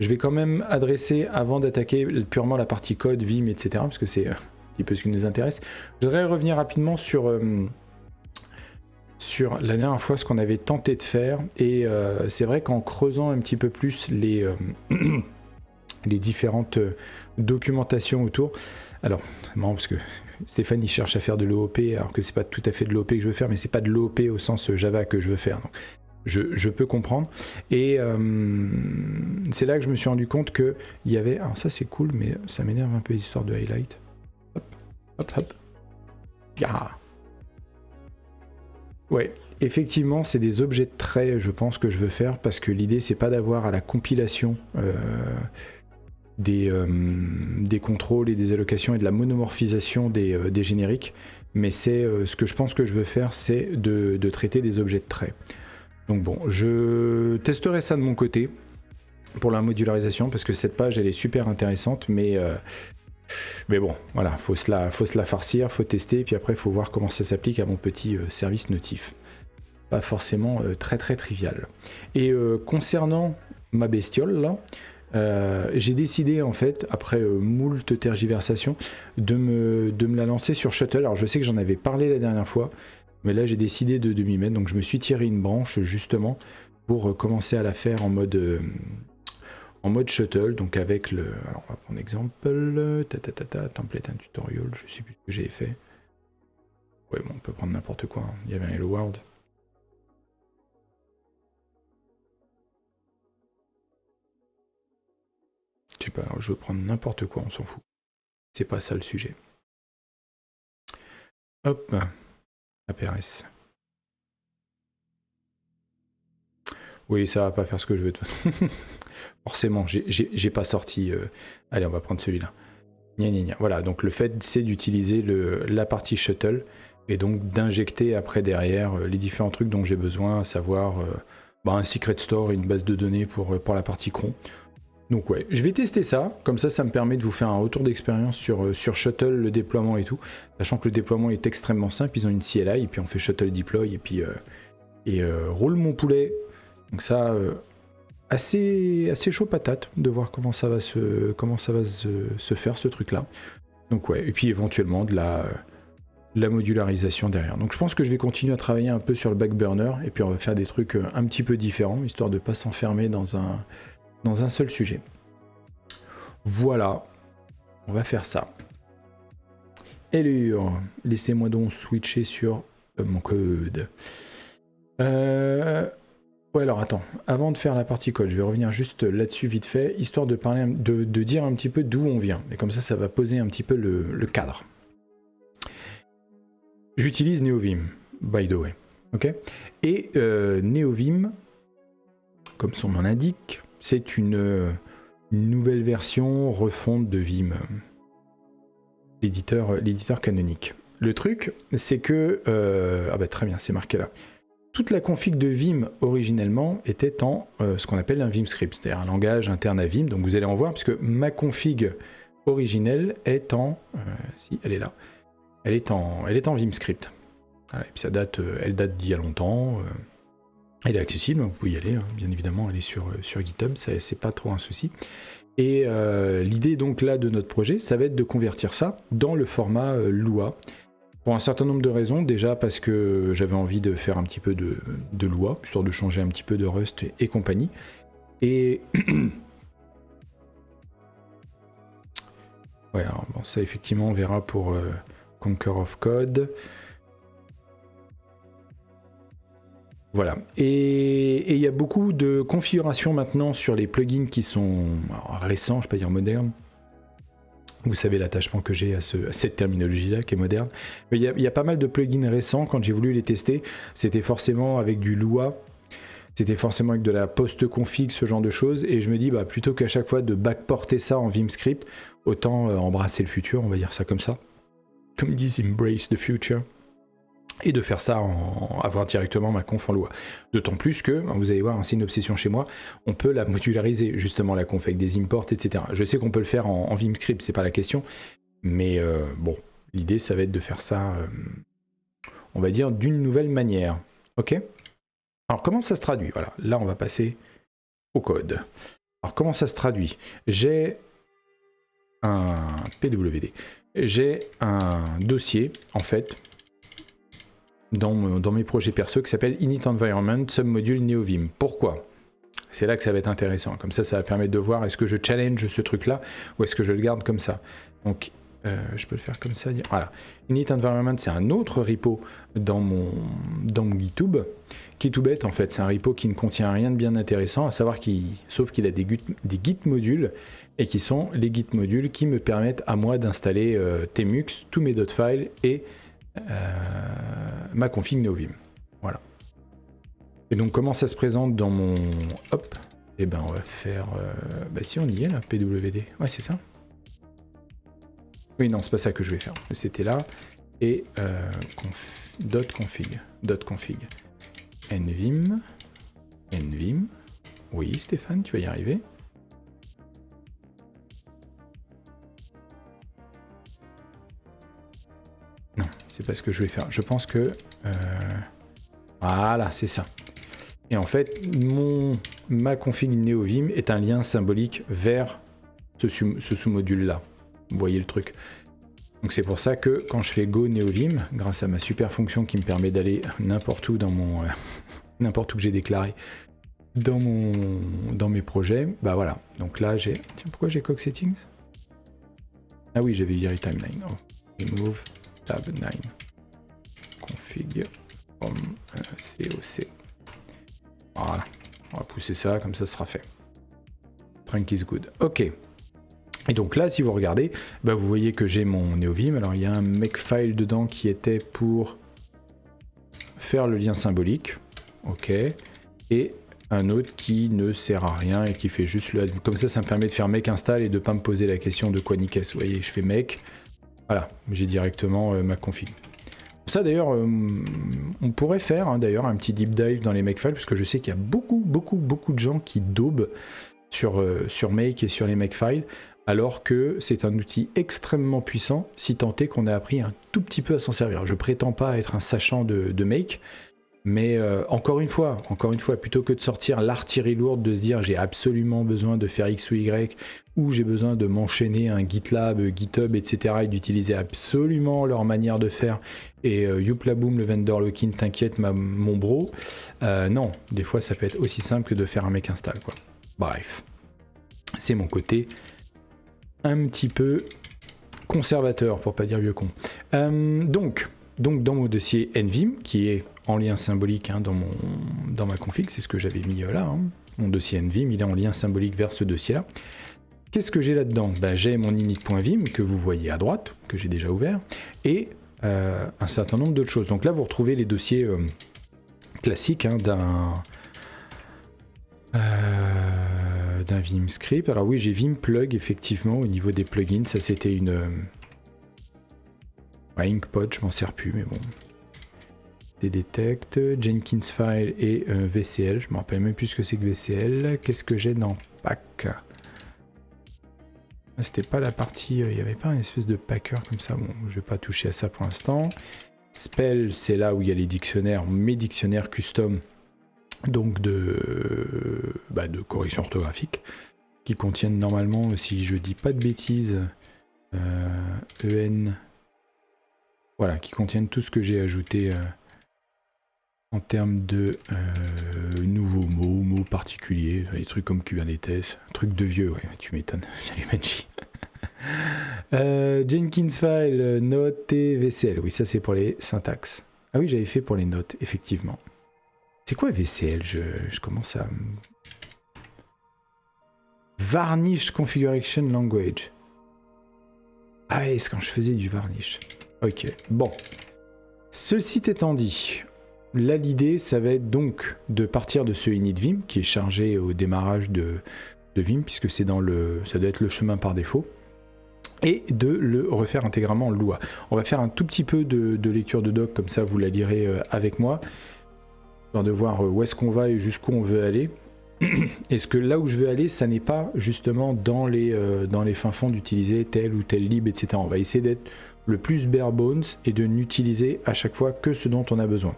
Je vais quand même adresser, avant d'attaquer purement la partie code, Vim, etc., parce que c'est un petit peu ce qui nous intéresse, je voudrais revenir rapidement sur la dernière fois ce qu'on avait tenté de faire, et c'est vrai qu'en creusant un petit peu plus les différentes documentations autour, alors c'est marrant parce que Stéphane il cherche à faire de l'OOP alors que c'est pas tout à fait de l'OOP que je veux faire, mais c'est pas de l'OOP au sens Java que je veux faire, donc je peux comprendre, et c'est là que je me suis rendu compte que il y avait, alors ça c'est cool mais ça m'énerve un peu les histoires de highlight, hop hop hop, yeah. Ouais, effectivement, c'est des objets de trait, je pense, que je veux faire, parce que l'idée, c'est pas d'avoir à la compilation des contrôles et des allocations et de la monomorphisation des génériques, mais c'est ce que je pense que je veux faire, c'est de traiter des objets de trait. Donc bon, je testerai ça de mon côté pour la modularisation, parce que cette page, elle est super intéressante, mais bon, voilà, faut se la farcir, faut tester, et puis après, il faut voir comment ça s'applique à mon petit service notif. Pas forcément très très trivial. Et concernant ma bestiole, là, j'ai décidé, en fait, après moult tergiversations, de me la lancer sur Shuttle. Alors, je sais que j'en avais parlé la dernière fois, mais là, j'ai décidé de m'y mettre, donc je me suis tiré une branche, justement, pour commencer à la faire en mode Shuttle, donc avec le... Alors, on va prendre exemple, template and tutorial, je sais plus ce que j'ai fait. Ouais, bon, on peut prendre n'importe quoi, hein. Il y avait un Hello World. Je sais pas, alors je veux prendre n'importe quoi, on s'en fout. C'est pas ça le sujet. Hop, APRS. Oui, ça va pas faire ce que je veux de toute façon. Forcément, j'ai pas sorti... Allez, on va prendre celui-là. Gna gna gna. Voilà, donc le fait, c'est d'utiliser la partie shuttle, et donc d'injecter après derrière les différents trucs dont j'ai besoin, à savoir un secret store et une base de données pour la partie cron. Donc ouais, je vais tester ça, comme ça me permet de vous faire un retour d'expérience sur Shuttle, le déploiement et tout, sachant que le déploiement est extrêmement simple, ils ont une CLI, et puis on fait Shuttle deploy, et puis roule mon poulet. Donc ça, assez chaud patate de voir comment ça va se faire ce truc-là. Donc ouais, et puis éventuellement de la modularisation derrière. Donc je pense que je vais continuer à travailler un peu sur le back burner, et puis on va faire des trucs un petit peu différents, histoire de ne pas s'enfermer dans un seul sujet. Voilà, on va faire ça. Et laissez-moi donc switcher sur mon code. Ouais, alors attends, avant de faire la partie code, je vais revenir juste là-dessus vite fait, histoire de parler, de dire un petit peu d'où on vient. Et comme ça va poser un petit peu le cadre. J'utilise NeoVim, by the way. Ok. Et NeoVim, comme son nom l'indique, c'est une nouvelle version refonte de Vim, l'éditeur canonique. Le truc, c'est que... ah bah très bien, c'est marqué là. Toute la config de Vim originellement était en ce qu'on appelle un Vim script, c'est-à-dire un langage interne à Vim. Donc vous allez en voir, puisque ma config originelle est en... si, elle est là. Elle est en Vim script. Voilà, et puis elle date d'il y a longtemps. Elle est accessible, vous pouvez y aller, hein. Bien évidemment, elle est sur GitHub, c'est pas trop un souci. Et l'idée donc là de notre projet, ça va être de convertir ça dans le format Lua. Pour un certain nombre de raisons, déjà parce que j'avais envie de faire un petit peu de Lua, histoire de changer un petit peu de Rust et compagnie. Et ouais, alors bon, ça effectivement on verra pour Conquer of Code. Voilà. Et il y a beaucoup de configurations maintenant sur les plugins qui sont récents, je ne vais pas dire modernes. Vous savez l'attachement que j'ai à cette terminologie-là qui est moderne. Mais il y a pas mal de plugins récents. Quand j'ai voulu les tester, c'était forcément avec du Lua, c'était forcément avec de la post-config, ce genre de choses. Et je me dis, plutôt qu'à chaque fois de backporter ça en Vim script, autant embrasser le futur, on va dire ça comme ça. Comme ils disent, embrace the future. Et de faire ça, avoir directement ma conf en Lua. D'autant plus que, vous allez voir, c'est une obsession chez moi, on peut la modulariser, justement, la conf, avec des imports, etc. Je sais qu'on peut le faire en Vim script, c'est pas la question, mais bon, l'idée, ça va être de faire ça, on va dire, d'une nouvelle manière. Ok ? Alors, comment ça se traduit ? Voilà, là, on va passer au code. Alors comment ça se traduit? J'ai un PWD. J'ai un dossier, en fait, dans mes projets perso qui s'appelle Init Environment Submodule NeoVim. Pourquoi? C'est là que ça va être intéressant. Comme ça va permettre de voir est-ce que je challenge ce truc-là ou est-ce que je le garde comme ça. Donc, je peux le faire comme ça. Voilà. Init Environment, c'est un autre repo dans mon GitHub, qui est tout bête en fait. C'est un repo qui ne contient rien de bien intéressant, à savoir sauf qu'il a des git modules, et qui sont les git modules qui me permettent à moi d'installer Tmux, tous mes .files et ma config NeoVim. Voilà. Et donc comment ça se présente dans mon... Hop. Et ben on va faire... si on y est là, PWD. Ouais, c'est ça. Oui, non, c'est pas ça que je vais faire. C'était là. Et .config. Nvim. Oui, Stéphane, tu vas y arriver. Non, c'est pas ce que je vais faire. Je pense que... Voilà, c'est ça. Et en fait, ma config NeoVim est un lien symbolique vers ce sous-module-là. Vous voyez le truc. Donc c'est pour ça que quand je fais Go NeoVim, grâce à ma super fonction qui me permet d'aller n'importe où dans mon... n'importe où que j'ai déclaré dans mes projets, bah voilà. Donc là, j'ai... Tiens, pourquoi j'ai Cog Settings? Ah oui, j'avais viré Timeline. Oh. Remove Tab 9. Config from COC. Voilà. On va pousser ça, comme ça sera fait. Trunk is good. Ok. Et donc là, si vous regardez, bah vous voyez que j'ai mon NeoVim. Alors il y a un makefile dedans qui était pour faire le lien symbolique. Ok. Et un autre qui ne sert à rien et qui fait juste le... Comme ça me permet de faire make install et de ne pas me poser la question de quoi niquer. Vous voyez, je fais make. Voilà, j'ai directement ma config. Ça d'ailleurs, on pourrait faire d'ailleurs un petit deep dive dans les makefiles, parce que je sais qu'il y a beaucoup de gens qui daubent sur make et sur les makefiles, alors que c'est un outil extrêmement puissant, si tant est qu'on a appris un tout petit peu à s'en servir. Je prétends pas être un sachant de make, mais encore une fois, plutôt que de sortir l'artillerie lourde, de se dire j'ai absolument besoin de faire X ou Y, ou j'ai besoin de m'enchaîner un GitLab, GitHub, etc., et d'utiliser absolument leur manière de faire, et youpla boom, le vendor lock-in, t'inquiète mon bro, non, des fois ça peut être aussi simple que de faire un make install, quoi. Bref, c'est mon côté un petit peu conservateur, pour pas dire vieux con. Donc dans mon dossier NVim, qui est en lien symbolique dans ma config, c'est ce que j'avais mis là, mon dossier NVim, il est en lien symbolique vers ce dossier-là. Qu'est-ce que j'ai là-dedans? J'ai mon init.vim que vous voyez à droite, que j'ai déjà ouvert, et un certain nombre d'autres choses. Donc là, vous retrouvez les dossiers classiques d'un Vim script. Alors oui, j'ai Vim plug, effectivement, au niveau des plugins. Ça, c'était une... Inkpod, je m'en sers plus, mais bon. Detect, Jenkins File et VCL. Je me rappelle même plus ce que c'est que VCL. Qu'est-ce que j'ai dans Pack? C'était pas la partie, il n'y avait pas une espèce de packer comme ça. Bon, je vais pas toucher à ça pour l'instant. Spell, c'est là où il y a les dictionnaires, mes dictionnaires custom, donc de correction orthographique, qui contiennent normalement, si je dis pas de bêtises, EN, voilà, qui contiennent tout ce que j'ai ajouté en termes de nouveaux mots particuliers, des trucs comme Kubernetes, trucs de vieux, ouais, tu m'étonnes. Salut Benji. Jenkins File, notes et VCL, oui, ça c'est pour les syntaxes. Ah oui, j'avais fait pour les notes, effectivement. C'est quoi VCL? Je commence à... Varnish Configuration Language. Ah ouais, c'est quand je faisais du varnish. Ok, bon. Ceci étant dit, là l'idée, ça va être donc de partir de ce init Vim, qui est chargé au démarrage de Vim, puisque c'est ça doit être le chemin par défaut, et de le refaire intégralement en Lua. On va faire un tout petit peu de lecture de doc, comme ça vous la lirez avec moi, de voir où est-ce qu'on va et jusqu'où on veut aller. Est-ce que là où je veux aller, ça n'est pas justement dans les fins fonds d'utiliser tel ou tel lib, etc. On va essayer d'être le plus bare bones et de n'utiliser à chaque fois que ce dont on a besoin.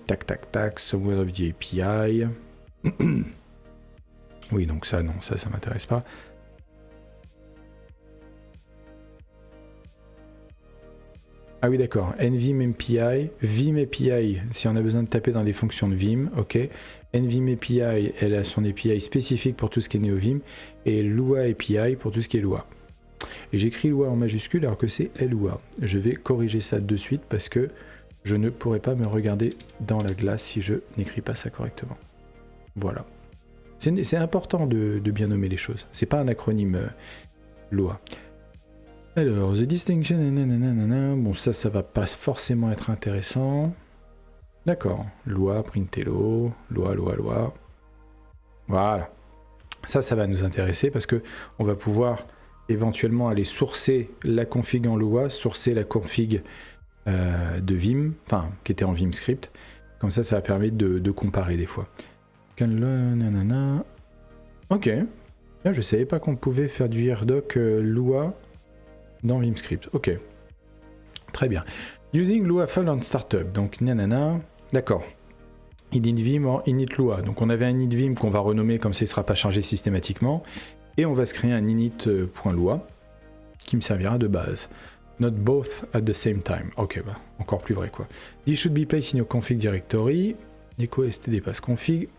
Tac, somewhere of the API. Oui, donc ça, non, ça m'intéresse pas. Ah oui, d'accord. NVim MPI, Vim API, si on a besoin de taper dans les fonctions de Vim, ok. NVim API, elle a son API spécifique pour tout ce qui est NeoVim, et Lua API pour tout ce qui est Lua. Et j'écris Lua en majuscule alors que c'est Lua. Je vais corriger ça de suite parce que je ne pourrais pas me regarder dans la glace si je n'écris pas ça correctement. Voilà. C'est important de bien nommer les choses. C'est pas un acronyme Lua. Alors, The Distinction, nanana. Bon, ça va pas forcément être intéressant. D'accord. Loi, Printello, loi. Voilà. Ça va nous intéresser parce que on va pouvoir éventuellement aller sourcer la config en Lua, sourcer la config de Vim, enfin, qui était en Vim script. Comme ça va permettre de comparer des fois. Nanana. Ok. Là, je savais pas qu'on pouvait faire du AirDoc Lua dans Vimscript. Ok. Très bien. Using Lua file on startup. Donc, nanana. D'accord. Init Vim or init Lua. Donc, on avait un init Vim qu'on va renommer comme ça, il ne sera pas chargé systématiquement. Et on va se créer un init.lua qui me servira de base. Not both at the same time. Ok, bah, encore plus vrai quoi. This should be placed in your config directory. Echo std pass config.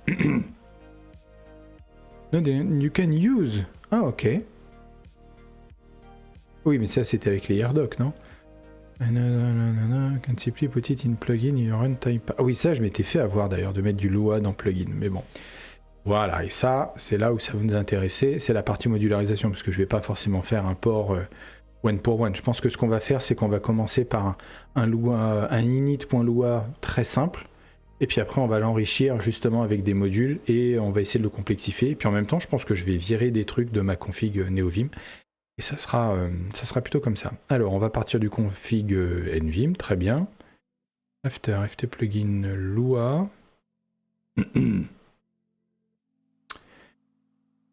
No, you can use. Ah, ok. Oui, mais ça c'était avec les AirDoc, non? Can simply put it in plugin in your runtime. Ah oui, ça je m'étais fait avoir d'ailleurs de mettre du Lua dans plugin, mais bon. Voilà, et ça, c'est là où ça va nous intéresser, c'est la partie modularisation, parce que je vais pas forcément faire un port one pour one. Je pense que ce qu'on va faire, c'est qu'on va commencer par un init.lua très simple, et puis après on va l'enrichir justement avec des modules, et on va essayer de le complexifier. Et puis en même temps, je pense que je vais virer des trucs de ma config NeoVim, et ça sera plutôt comme ça. Alors, on va partir du config NVim, très bien. After ft plugin Lua.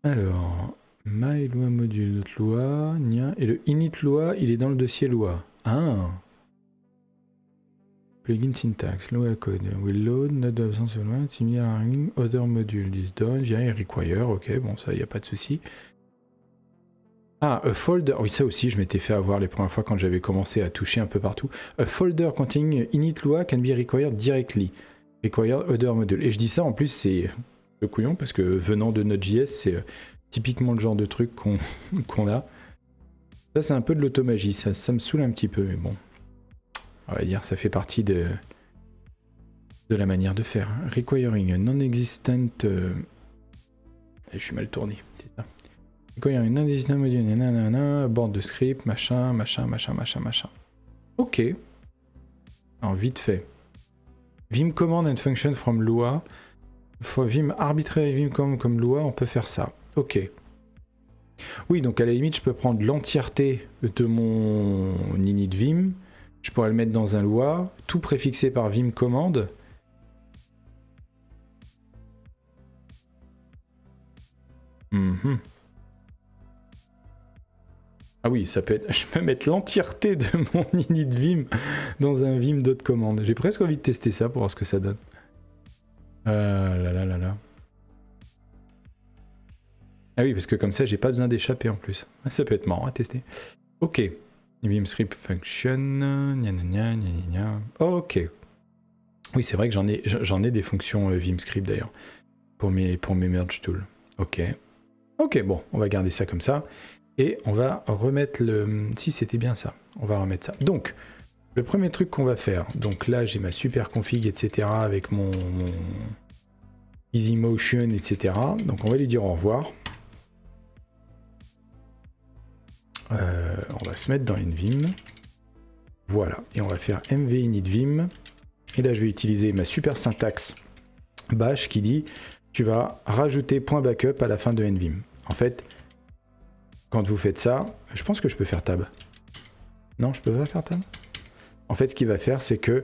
Alors, my Lua module Lua, et le init Lua, il est dans le dossier Lua. Ah. Plugin syntax, Lua code, will load, not absence of Lua, similar other module is done via require. Ok, bon, ça, il n'y a pas de souci. Ah, a folder, oui ça aussi je m'étais fait avoir les premières fois quand j'avais commencé à toucher un peu partout. A folder containing init Lua can be required directly. Required other module. Et je dis ça en plus c'est le couillon parce que venant de Node.js c'est typiquement le genre de truc qu'on a. Ça c'est un peu de l'automagie, ça me saoule un petit peu mais bon. On va dire ça fait partie de la manière de faire. Requiring non-existent... Je suis mal tourné, c'est ça. Quand il y a une indécision module, nanana, board de script, machin. Ok. Alors vite fait. Vim command and function from Lua. For Vim arbitrary Vim command comme Lua, on peut faire ça. Ok. Oui, donc à la limite, je peux prendre l'entièreté de mon init Vim. Je pourrais le mettre dans un Lua, tout préfixé par Vim command. Ah oui, ça peut être. Je peux mettre l'entièreté de mon init Vim dans un Vim.command. J'ai presque envie de tester ça pour voir ce que ça donne. Là. Ah oui, parce que comme ça, j'ai pas besoin d'échapper en plus. Ça peut être marrant à tester. Ok. Vim script function. Ok. Oui, c'est vrai que j'en ai des fonctions Vim script d'ailleurs pour mes merge tools. Ok. Ok, bon, on va garder ça comme ça. Et on va remettre le... Si c'était bien ça, on va remettre ça. Donc, le premier truc qu'on va faire, donc là j'ai ma super config, etc. avec mon EasyMotion, etc. Donc on va lui dire au revoir. On va se mettre dans NVim. Voilà, et on va faire mv init-vim. Et là je vais utiliser ma super syntaxe bash qui dit tu vas rajouter .backup à la fin de NVim. En fait, quand vous faites ça, je pense que je peux faire tab. Non, je peux pas faire tab. En fait, ce qu'il va faire, c'est que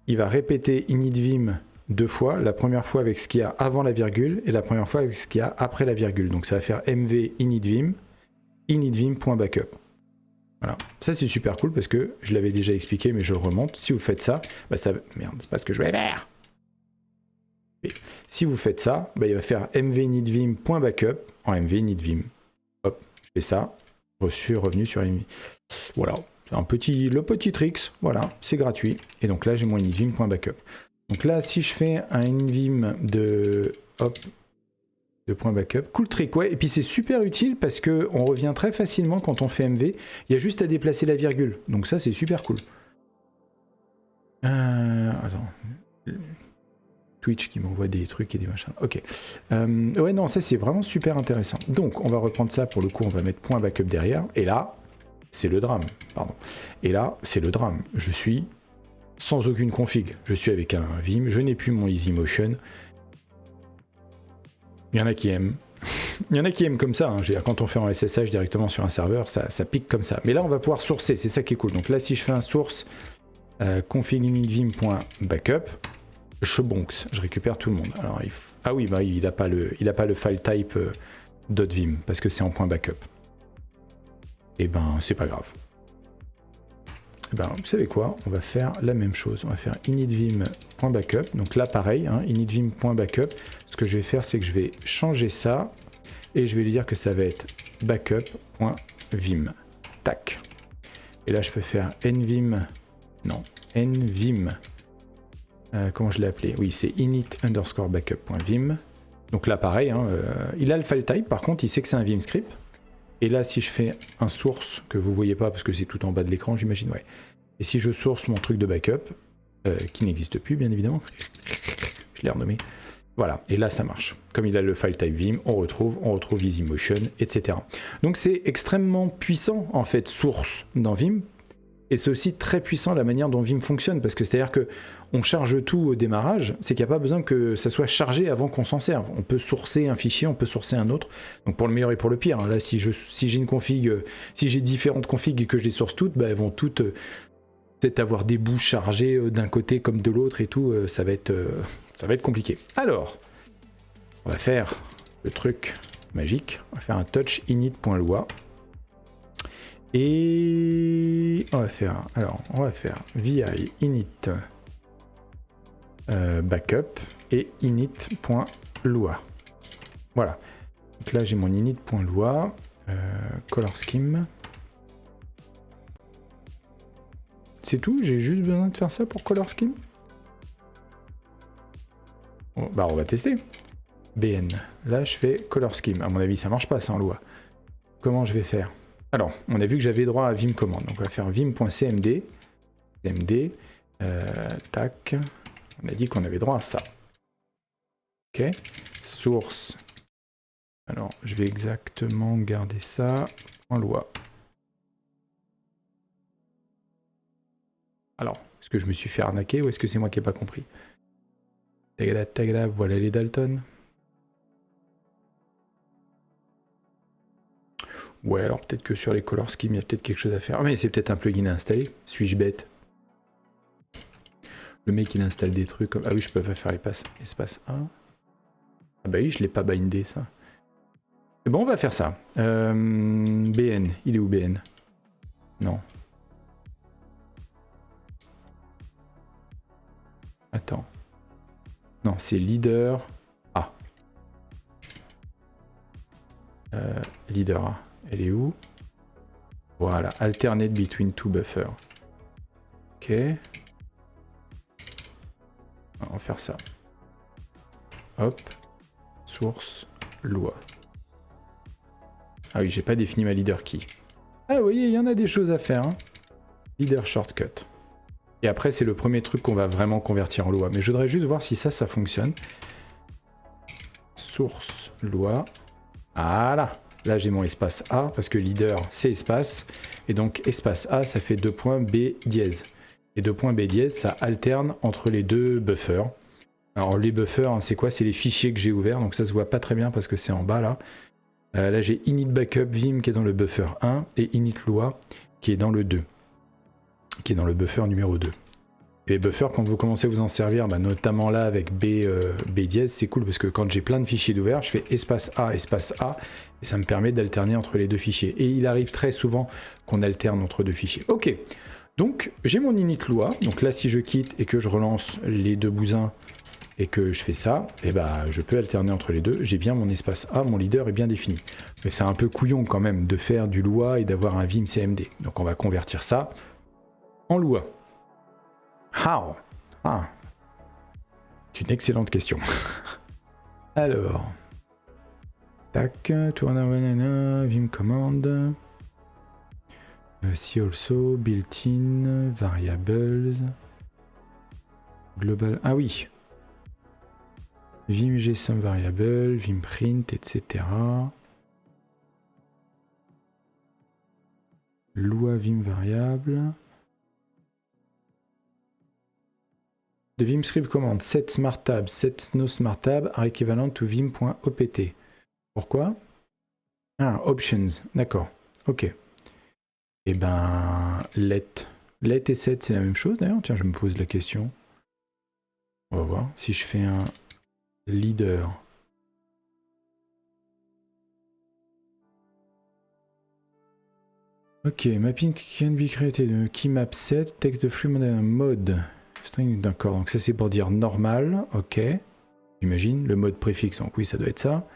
il va répéter init-vim deux fois. La première fois avec ce qu'il y a avant la virgule et la première fois avec ce qu'il y a après la virgule. Donc ça va faire mv init-vim, init-vim.backup. Voilà. Ça c'est super cool parce que je l'avais déjà expliqué, mais je remonte. Si vous faites ça, bah ça... Merde, c'est pas ce que je voulais faire. Et si vous faites ça, bah, il va faire mv-initVim.backup en mv-initVim. Hop, je fais ça. Je suis revenu sur une... Voilà, c'est le petit tricks. Voilà, c'est gratuit. Et donc là, j'ai mon initVim.backup. Donc là, si je fais un initVim de... Hop, de point backup. Cool trick, ouais. Et puis c'est super utile parce qu'on revient très facilement quand on fait MV. Il y a juste à déplacer la virgule. Donc ça, c'est super cool. Attends. Twitch qui m'envoie des trucs et des machins. Ok. Ouais, non, ça c'est vraiment super intéressant. Donc, on va reprendre ça. Pour le coup, on va mettre point backup derrière. Et là, c'est le drame. Pardon. Et là, c'est le drame. Je suis sans aucune config. Je suis avec un Vim. Je n'ai plus mon EasyMotion. Il y en a qui aiment. Il y en a qui aiment comme ça. Hein. Quand on fait en SSH directement sur un serveur, ça pique comme ça. Mais là, on va pouvoir sourcer. C'est ça qui est cool. Donc là, si je fais un source config initVim.backup, chebonks, je récupère tout le monde. Alors, ah oui, bah, il n'a pas le file type .vim parce que c'est en point .backup. Et ben, c'est pas grave. Et ben, vous savez quoi? On va faire la même chose. On va faire initVim.backup. Donc là, pareil, hein, initVim.backup. Ce que je vais faire, c'est que je vais changer ça et je vais lui dire que ça va être backup.vim. Tac. Et là, je peux faire nvim. Non, nvim. Comment je l'ai appelé? Oui, c'est init_backup.vim. Donc là, pareil, hein, il a le file type. Par contre, il sait que c'est un Vim script. Et là, si je fais un source, que vous voyez pas parce que c'est tout en bas de l'écran, j'imagine, ouais. Et si je source mon truc de backup, qui n'existe plus, bien évidemment, je l'ai renommé. Voilà, et là, ça marche. Comme il a le file type Vim, on retrouve EasyMotion, etc. Donc c'est extrêmement puissant, en fait, source dans Vim. Et c'est aussi très puissant la manière dont Vim fonctionne, parce que c'est-à-dire que on charge tout au démarrage, c'est qu'il n'y a pas besoin que ça soit chargé avant qu'on s'en serve. On peut sourcer un fichier, on peut sourcer un autre. Donc pour le meilleur et pour le pire. Hein. Là, si j'ai une config, si j'ai différentes configs et que je les source toutes, bah, elles vont toutes peut-être avoir des bouts chargés d'un côté comme de l'autre et tout. Ça va être compliqué. Alors, on va faire le truc magique. On va faire un touch init.loi. Et on va faire vi init backup et init.loi. Voilà. Donc là j'ai mon init.loi, color scheme. C'est tout, j'ai juste besoin de faire ça pour color scheme. Bon, bah on va tester. BN. Là je fais color scheme. À mon avis ça marche pas sans loi. Comment je vais faire? Alors, on a vu que j'avais droit à Vim commande. Donc, on va faire vim.cmd. CMD. Tac. On a dit qu'on avait droit à ça. Ok. Source. Alors, je vais exactement garder ça en loi. Alors, est-ce que je me suis fait arnaquer ou est-ce que c'est moi qui n'ai pas compris? Tagada, tagada, voilà les Dalton. Ouais, alors peut-être que sur les color schemes, il y a peut-être quelque chose à faire. Ah, mais c'est peut-être un plugin à installer. Suis-je bête? Le mec, il installe des trucs comme... Ah oui, je peux pas faire espace 1. Ah bah oui, je l'ai pas bindé, ça. Et bon, on va faire ça. BN. Il est où, BN? Non. Attends. Non, c'est leader A. Leader A. Elle est où? Voilà, alternate between two buffers. Ok. On va faire ça. Hop. Source, loi. Ah oui, j'ai pas défini ma leader key. Ah oui, il y en a des choses à faire. Hein. Leader shortcut. Et après, c'est le premier truc qu'on va vraiment convertir en loi. Mais je voudrais juste voir si ça fonctionne. Source, loi. Voilà. Là, j'ai mon espace A, parce que leader, c'est espace. Et donc, espace A, ça fait 2 points B dièse. Et 2 points B dièse, ça alterne entre les deux buffers. Alors, les buffers, hein, c'est quoi? C'est les fichiers que j'ai ouverts. Donc, ça se voit pas très bien parce que c'est en bas, là. Là, j'ai init backup vim qui est dans le buffer 1 et init loi qui est dans le 2. Qui est dans le buffer numéro 2. Et les buffers, quand vous commencez à vous en servir, bah, notamment là avec B dièse, c'est cool parce que quand j'ai plein de fichiers d'ouvert, je fais espace A, et ça me permet d'alterner entre les deux fichiers. Et il arrive très souvent qu'on alterne entre deux fichiers. Ok, donc j'ai mon init loi. Donc là, si je quitte et que je relance les deux bousins, et que je fais ça, et bah je peux alterner entre les deux. J'ai bien mon espace A, mon leader est bien défini. Mais c'est un peu couillon quand même de faire du Lua et d'avoir un Vim CMD. Donc on va convertir ça en Lua. How? Ah, c'est une excellente question. Alors, tac, tourne Vim command. See also, built-in, variables, global. Ah oui. Vim gsum variable, Vim print, etc. Lua Vim variable. The Vim script command set smart tab, set no smart tab are equivalent to vim.opt. Pourquoi? Ah, options, d'accord. Ok. Et ben, let. Let et set, c'est la même chose d'ailleurs. Tiens, je me pose la question. On va voir. Si je fais un leader. Ok, mapping can be created. Key map set, text the free mode. String, d'accord. Donc ça c'est pour dire normal. Ok. J'imagine. Le mode préfixe. Donc oui, ça doit être ça.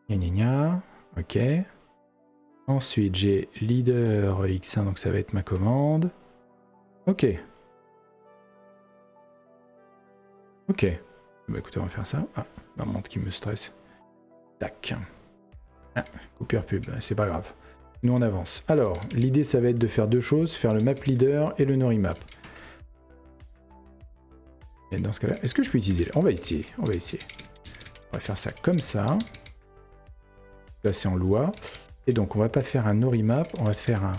Gna gna gna. Ok. Ensuite, j'ai leader x1, donc ça va être ma commande. Ok. Ok. Bah écoutez, on va faire ça. Ah, ma montre qui me stresse. Tac. Ah, coupure pub, c'est pas grave. Nous on avance. Alors, l'idée ça va être de faire deux choses, faire le map leader et le norimap. Et dans ce cas-là, est-ce que je peux utiliser? On va essayer, on va essayer. On va faire ça comme ça. Là c'est en Lua. Et donc on va pas faire un norimap, on va faire un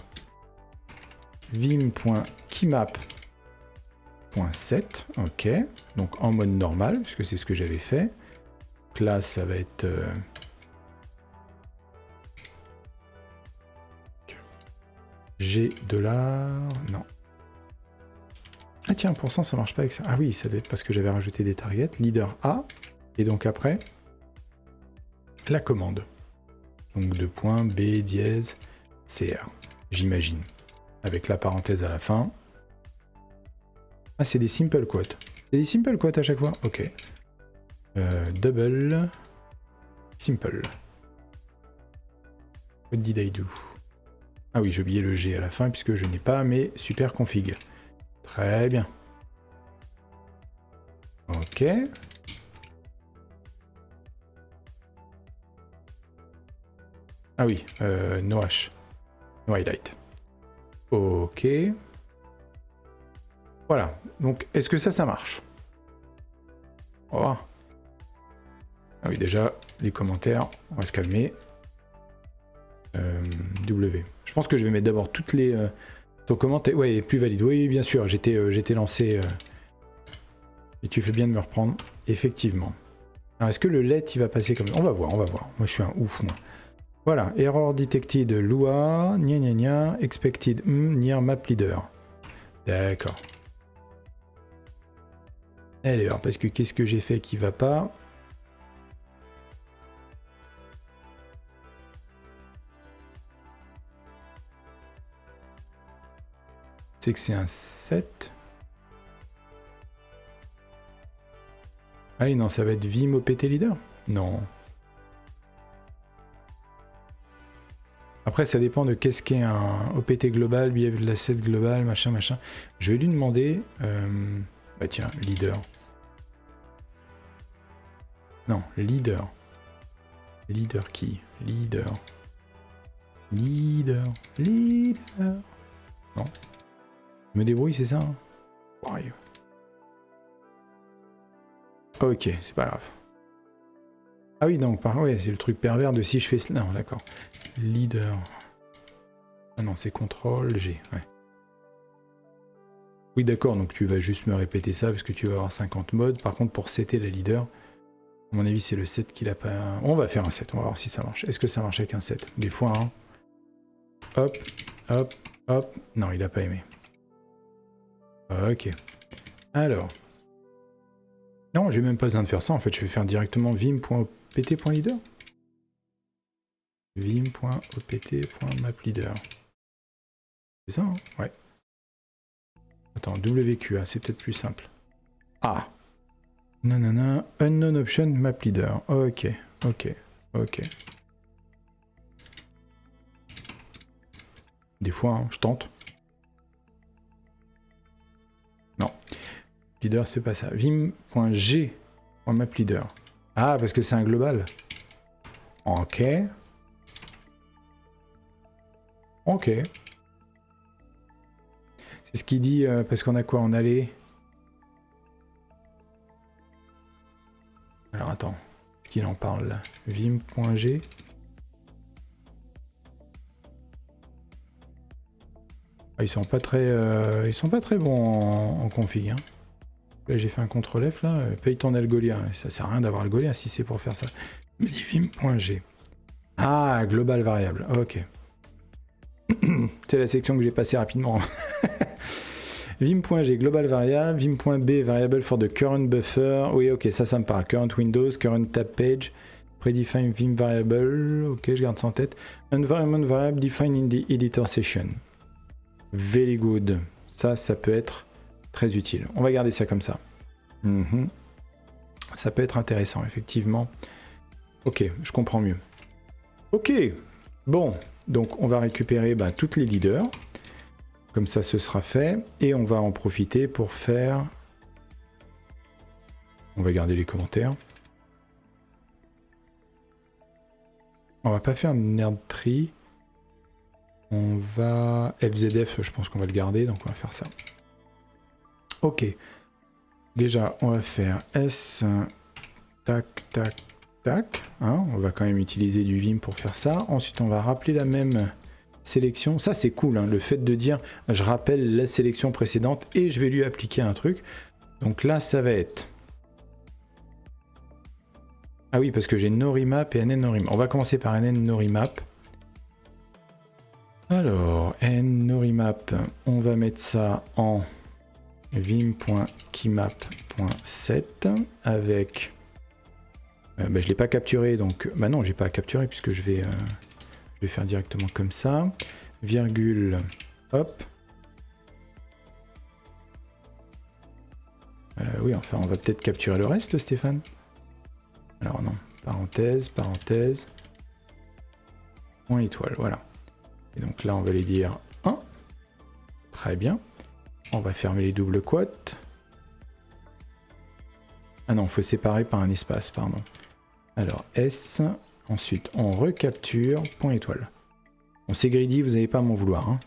vim.keymap.set. Ok. Donc en mode normal, puisque c'est ce que j'avais fait. Donc là ça va être... G $, non. Ah tiens, pour ça marche pas avec ça. Ah oui, ça doit être parce que j'avais rajouté des targets. Leader A, et donc après, la commande. Donc 2 points, B, dièse, CR, j'imagine. Avec la parenthèse à la fin. Ah, c'est des simple quotes. C'est des simple quotes à chaque fois? Ok. Double, simple. What did I do? Ah oui, j'ai oublié le G à la fin puisque je n'ai pas mes super config. Très bien. Ok. Ah oui, no H. No highlight. Ok. Voilà. Donc, est-ce que ça marche? Oh. Ah oui, déjà, les commentaires, on va se calmer. W. Je pense que je vais mettre d'abord toutes les... ton commentaire... Ouais, plus valide. Oui, bien sûr, j'étais lancé... Et tu fais bien de me reprendre. Effectivement. Alors, est-ce que le let, il va passer comme... On va voir, on va voir. Moi, je suis un ouf, moi. Voilà. Error detected, Lua, gna gna gna, expected, near map leader. D'accord. Alors, parce que qu'est-ce que j'ai fait qui va pas? C'est que c'est un 7. Ah oui, non, ça va être Vim OPT leader? Non. Après, ça dépend de qu'est-ce qu'est un OPT global, behave l'asset global, machin, machin. Je vais lui demander... Bah tiens, leader. Non, leader. Leader qui? Leader. Leader. Leader. Non. Je me débrouille, c'est ça hein? Ouais. Ok, c'est pas grave. Ah oui, donc, ouais, c'est le truc pervers de si je fais... Non, d'accord. Leader. Ah non, c'est CTRL G, ouais. Oui, d'accord, donc tu vas juste me répéter ça parce que tu vas avoir 50 modes. Par contre, pour setter la leader, à mon avis, c'est le set qu'il a pas... On va faire un set, on va voir si ça marche. Est-ce que ça marche avec un set? Des fois, hein. Hop, hop, hop. Non, il a pas aimé. Ok. Alors. Non, j'ai même pas besoin de faire ça. En fait, je vais faire directement vim.opt.leader. Vim.opt.mapleader. C'est ça, hein? Ouais. Attends, WQA, c'est peut-être plus simple. Ah. Nanana, unknown option map leader. Ok, ok, ok. Des fois, hein, je tente. Non. Leader, c'est pas ça. Vim.g en map leader. Ah, parce que c'est un global. Ok. Ok. C'est ce qu'il dit, parce qu'on a quoi? On a les... Alors attends, est-ce qu'il en parle là? Vim.g. Ah, ils sont pas très bons en config. Hein. Là j'ai fait un CTRL F là, paye ton algolia. Ça sert à rien d'avoir algolia si c'est pour faire ça. Mais dit vim.g. Ah, global variable, ok. C'est la section que j'ai passée rapidement. Vim.g, global variable, vim.b, variable for the current buffer. Oui, ok, ça me parle. Current Windows, current tab page, predefine vim variable. Ok, je garde ça en tête. Environment variable defined in the editor session. Very good. Ça peut être très utile. On va garder ça comme ça. Ça peut être intéressant, effectivement. Ok, je comprends mieux. Ok, bon, donc on va récupérer toutes les leaders. Comme ça, ce sera fait. Et on va en profiter pour faire... On va garder les commentaires. On va pas faire nerd tree. On va... FZF, je pense qu'on va le garder, donc on va faire ça. Ok. Déjà, on va faire S... Tac, tac, tac. Hein, on va quand même utiliser du Vim pour faire ça. Ensuite, on va rappeler la même... sélection, ça c'est cool, hein, le fait de dire je rappelle la sélection précédente et je vais lui appliquer un truc. Donc là ça va être... Ah oui, parce que j'ai NoRemap et NNNoRemap. On va commencer par NNNoRemap. Alors, NNoRemap, on va mettre ça en vim.keymap.set avec... je ne l'ai pas capturé, donc... Bah non, j'ai pas à capturer puisque je vais faire directement comme ça. Virgule, hop. Oui, enfin, on va peut-être capturer le reste, Stéphane. Alors non, parenthèse, parenthèse. Point étoile, voilà. Et donc là, on va les dire 1. Très bien. On va fermer les doubles quotes. Ah non, il faut séparer par un espace, pardon. Alors, S... Ensuite, on recapture, point étoile. Bon, c'est greedy, vous n'allez pas m'en vouloir. Hein.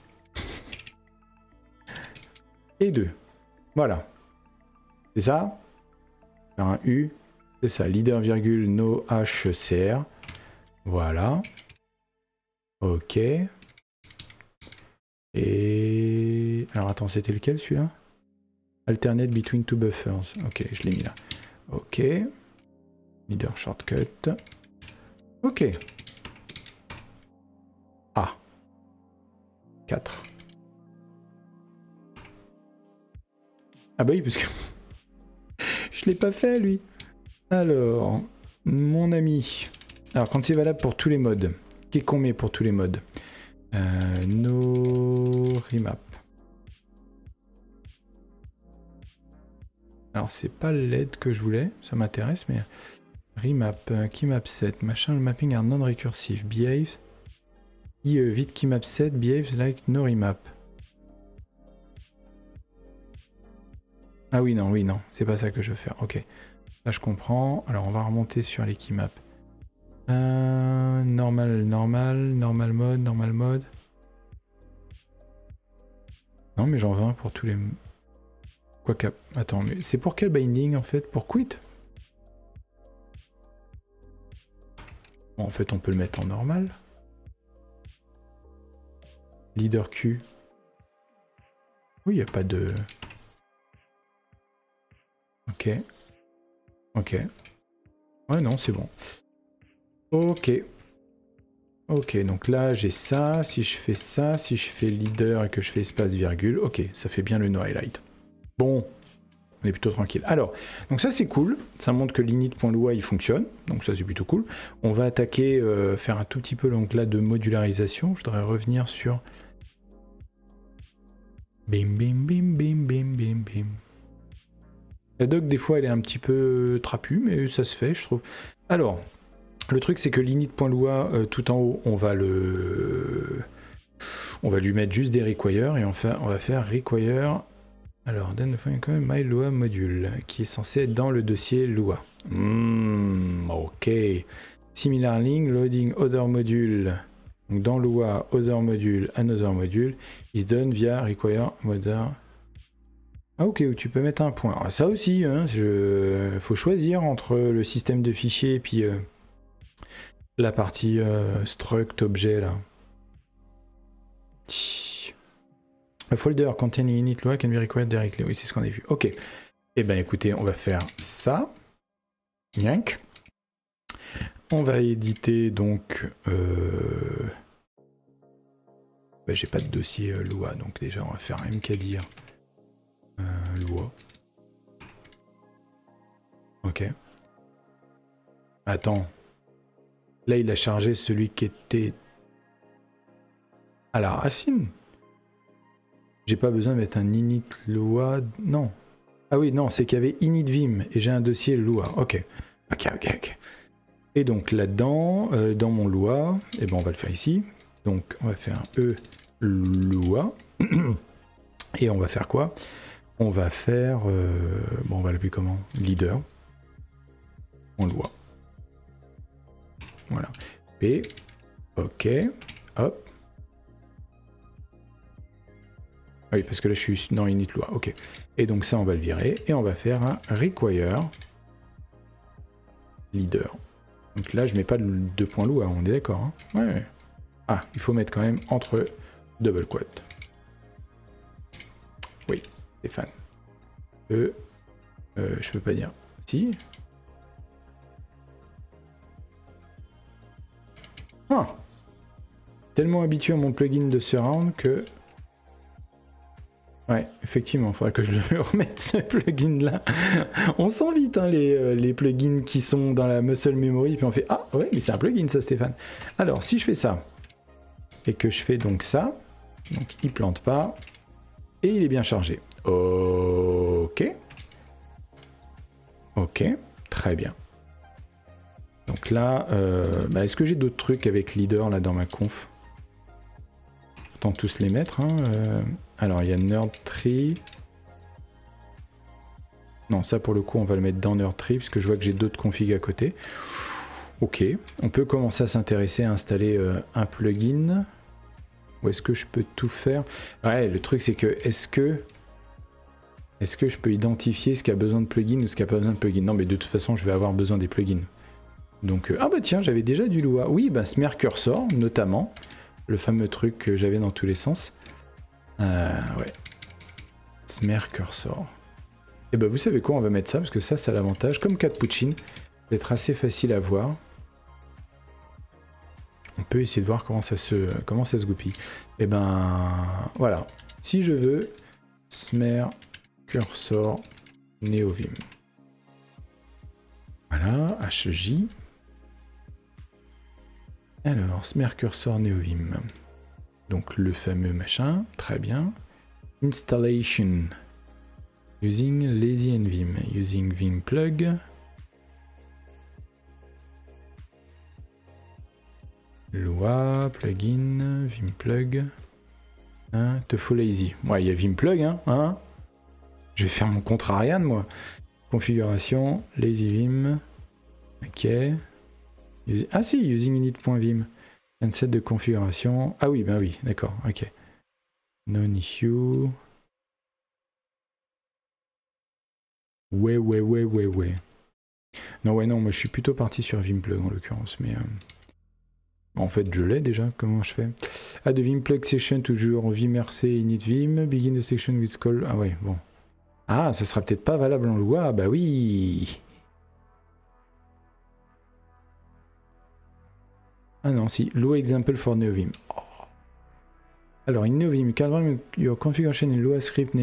Et 2. Voilà. C'est ça. Faire un U. C'est ça. Leader, virgule, no HCR. Voilà. Ok. Et... Alors attends, c'était lequel celui-là? Alternate between two buffers. Ok, je l'ai mis là. Ok. Leader shortcut. Ok. Ah. 4. Ah bah oui, parce que je l'ai pas fait, lui. Alors, mon ami. Alors, quand c'est valable pour tous les modes, qu'est-ce qu'on met pour tous les modes? NoRemap. Alors, c'est pas l'aide que je voulais, ça m'intéresse, mais... Remap, keymap7, machin, le mapping are non-recursive, behaves, vite keymap7, behaves like no remap. Ah oui, non, c'est pas ça que je veux faire, ok. Là, je comprends. Alors, on va remonter sur les keymaps. Normal mode. Non, mais j'en veux un pour tous les... Quoi que... Attends, mais c'est pour quel binding, en fait? Pour quit? Bon, en fait, on peut le mettre en normal. Leader Q. Oui, il n'y a pas de... Ok. Ok. Ouais, non, c'est bon. Ok. Ok, donc là, j'ai ça. Si je fais ça, si je fais leader et que je fais espace virgule, ok, ça fait bien le no highlight. Bon, on est plutôt tranquille. Alors, donc ça c'est cool, ça montre que l'init.lua il fonctionne, donc ça c'est plutôt cool. On va attaquer, faire un tout petit peu donc là de modularisation. Je devrais revenir sur... Bim bim bim bim bim bim bim. La doc, des fois, elle est un petit peu trapue, mais ça se fait, je trouve. Alors, le truc, c'est que l'init.lua, tout en haut, on va lui mettre juste des require, et on va faire require. Alors, then my Lua module, qui est censé être dans le dossier Lua. Ok. Similar link, loading other module. Donc dans Lua, other module, another module, is done via require mother. Ah ok, tu peux mettre un point. Ah, ça aussi, hein, faut choisir entre le système de fichiers et puis la partie struct objet là. A folder containing init Lua can be required directly. Oui, c'est ce qu'on a vu. Ok. Eh ben écoutez, on va faire ça. Yank. On va éditer donc. Bah, j'ai pas de dossier Lua, donc déjà on va faire un mkdir Lua. Ok. Attends. Là, il a chargé celui qui était à la racine. J'ai pas besoin de mettre un init Lua. Non. Ah oui, non, c'est qu'il y avait init vim et j'ai un dossier Lua. Ok. Ok. Et donc là-dedans, dans mon Lua, eh ben on va le faire ici. Donc on va faire un E Lua. Et on va faire quoi? On va faire... bon, on va l'appeler comment? Leader. En Lua. Voilà. P. Ok. Hop. Ah oui, parce que là je suis dans init Lua. Ok. Et donc ça, on va le virer. Et on va faire un require leader. Donc là, je mets pas de 2 points Lua, on est d'accord, hein? Ouais. Ah, il faut mettre quand même entre double quote. Oui, Stéphane. Je peux pas dire. Si. Ah. Tellement habitué à mon plugin de surround que... Ouais, effectivement, il faudrait que je le remette, ce plugin-là. On sent vite hein, les plugins qui sont dans la muscle memory, puis on fait « Ah, ouais, mais c'est un plugin, ça, Stéphane. » Alors, si je fais ça, et que je fais donc ça, donc il plante pas, et il est bien chargé. Ok. Ok, très bien. Donc là, est-ce que j'ai d'autres trucs avec leader là dans ma conf? Autant tous les mettre. Hein, alors il y a nerd tree. Non, ça pour le coup on va le mettre dans nerd tree puisque je vois que j'ai d'autres configs à côté. Ok, on peut commencer à s'intéresser à installer un plugin. Ou est-ce que je peux tout faire? Ouais, le truc c'est que est-ce que je peux identifier ce qui a besoin de plugin ou ce qui n'a pas besoin de plugin? Non, mais de toute façon, je vais avoir besoin des plugins. Donc, ah bah tiens, j'avais déjà du Lua. Oui, bah Smear Cursor, notamment. Le fameux truc que j'avais dans tous les sens. Ouais. Smear Cursor. Et bah vous savez quoi, on va mettre ça, parce que ça a l'avantage, comme Catpuccin, d'être assez facile à voir. On peut essayer de voir comment ça se goupille. Et ben, voilà. Si je veux, Smear Cursor NeoVim. Voilà, HJ. Alors, Smear Cursor NeoVim. Donc le fameux machin, très bien. Installation. Using Lazy NVim. Using Vim plug. Lua, plugin, Vim plug. Hein, te faut lazy. Ouais, il y a Vim plug, hein. Je vais faire mon contrarian, moi. Configuration, lazy vim. Ok. Ah si, using init.vim. Un set de configuration. Ah oui, ben oui, d'accord, ok. Non issue. Ouais. Non, moi je suis plutôt parti sur Vimplug en l'occurrence, mais... En fait, je l'ai déjà, comment je fais? Add the Vimplug session, toujours vimrc init.vim. Begin the section with call. Ah ouais, bon. Ah, ça sera peut-être pas valable en Lua, bah oui. Ah non, si, Lua example for NeoVim. Oh. Alors, in NeoVim, you can run your configuration in Lua script,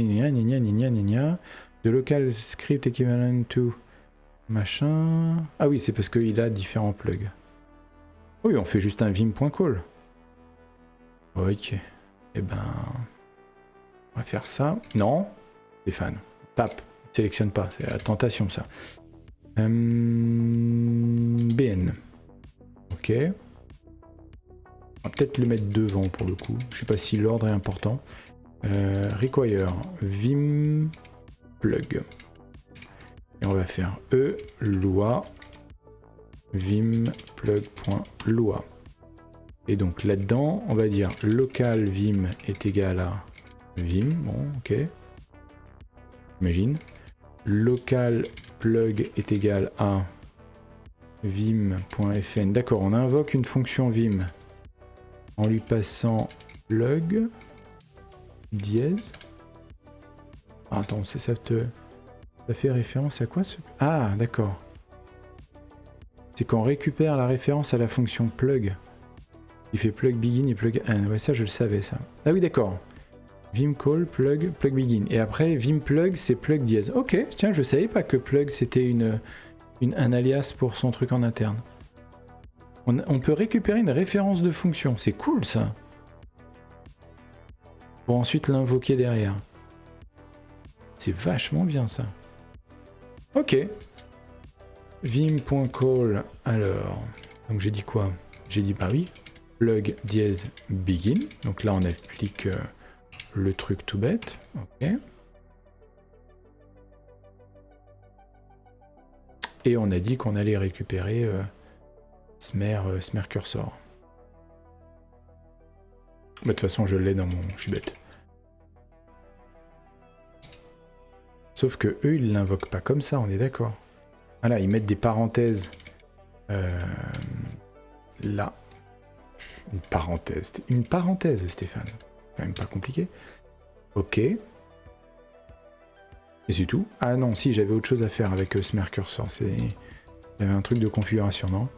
the local script equivalent to machin. Ah oui, c'est parce qu'il a différents plugs. Oui, on fait juste un vim.call. Ok. Eh ben, on va faire ça. Non, Stéphane, tape. Sélectionne pas, c'est la tentation ça. BN. Ok. On va peut-être le mettre devant pour le coup. Je sais pas si l'ordre est important. Require vim plug. Et on va faire lua vim plug.lua. Et donc là-dedans, on va dire local vim est égal à vim. Bon, ok. Imagine. Local plug est égal à vim.fn. D'accord, on invoque une fonction vim en lui passant plug dièse. Ah, attends, ça fait référence à quoi ce... Ah, d'accord. C'est qu'on récupère la référence à la fonction plug. Il fait plug begin et plug end. Ouais, ça je le savais ça. Ah oui, d'accord. Vim call plug begin. Et après, vim plug c'est plug dièse. Ok, tiens, je savais pas que plug c'était un alias pour son truc en interne. On peut récupérer une référence de fonction. C'est cool ça. Pour ensuite l'invoquer derrière. C'est vachement bien ça. Ok. Vim.call, alors. Donc j'ai dit quoi? J'ai dit bah oui. Plug dièse begin. Donc là on applique le truc tout bête. Ok. Et on a dit qu'on allait récupérer smer cursor. Bah, de toute façon je l'ai dans mon... Je suis bête. Sauf que eux ils l'invoquent pas comme ça, on est d'accord. Voilà, ils mettent des parenthèses là. Une parenthèse, Stéphane. Quand même pas compliqué. Ok. Et c'est tout. Ah non, si, j'avais autre chose à faire avec smer cursor. Il y avait un truc de configuration, non?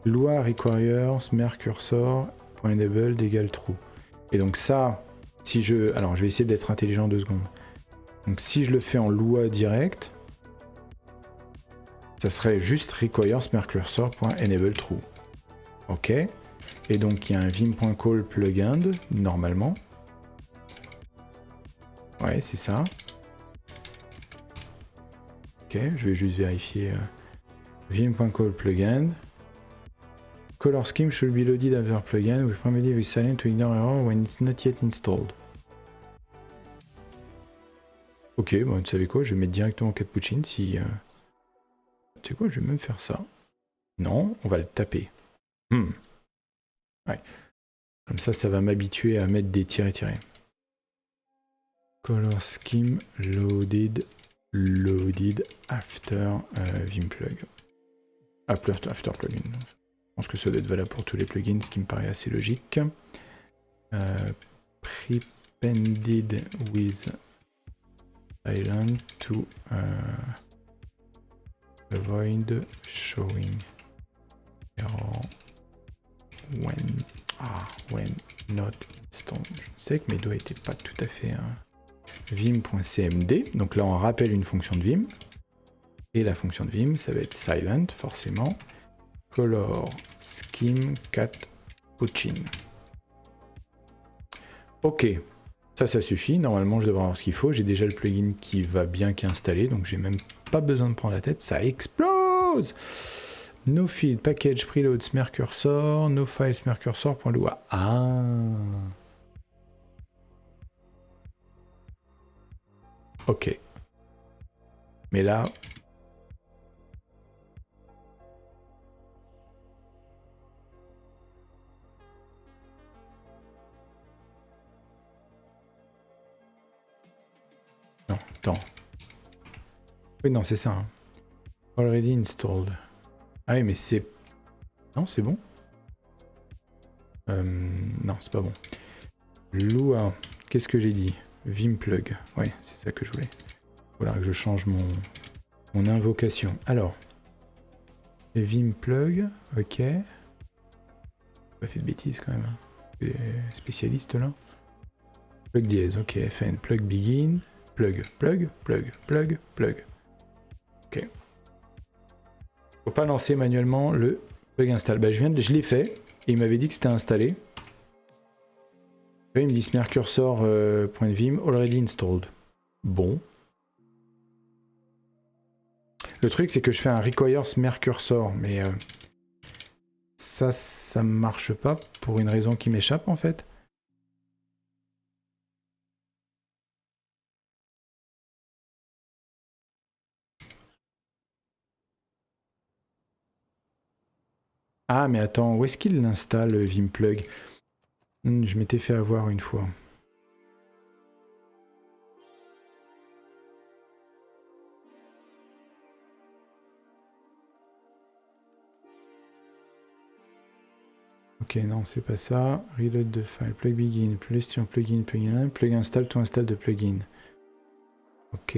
Loi require smer cursor.enable égale true. Et donc ça, si je... Alors, je vais essayer d'être intelligent 2 secondes. Donc si je le fais en loi direct, ça serait juste require smer cursor.enable true. Ok. Et donc il y a un vim.call plugin normalement. Ouais, c'est ça. Ok, je vais juste vérifier. Vim.call plugin. Color scheme should be loaded after plugin with remedy with silent to ignore error when it's not yet installed. Ok, bon, tu savez quoi, je vais mettre directement Catpuccin si... Tu sais quoi, je vais même faire ça. Non, on va le taper. Ouais. Comme ça va m'habituer à mettre des tirets. Color scheme loaded after vimplug. After plugin. Je pense que ça doit être valable pour tous les plugins, ce qui me paraît assez logique. Prepended with silent to avoid showing error when not installed. Je sais que mes doigts étaient pas tout à fait vim.cmd. Donc là on rappelle une fonction de vim. Et la fonction de vim, ça va être silent forcément. Color scheme cat puccin. Ok, ça suffit. Normalement je devrais avoir ce qu'il faut. J'ai déjà le plugin qui va bien, qui est installé, donc j'ai même pas besoin de prendre la tête. Ça explose. No field package preload smer cursor, no file smer cursor.lua. Ah. Ok. Mais là. Non, attends. Oui, non, c'est ça. Hein. Already installed. Ah oui, mais c'est... Non, c'est bon. Non, c'est pas bon. Lua, qu'est-ce que j'ai dit? Vimplug. Ouais, c'est ça que je voulais. Voilà, que je change mon invocation. Alors, Vimplug, ok. Pas fait de bêtises quand même. Hein. Spécialiste là. Plug dièse, ok. FN, plug begin, plug. Ok. Faut pas lancer manuellement le plug install. Bah, je l'ai fait et il m'avait dit que c'était installé. Il me dit smer cursor.vim already installed. Bon. Le truc, c'est que je fais un requires mercursor, mais ça marche pas pour une raison qui m'échappe en fait. Ah, mais attends, où est-ce qu'il l'installe, Vimplug? Je m'étais fait avoir une fois. Ok, non, c'est pas ça. Reload de file, plug begin, plus sur plugin, plugin, plug install, tout install de plugin. Ok.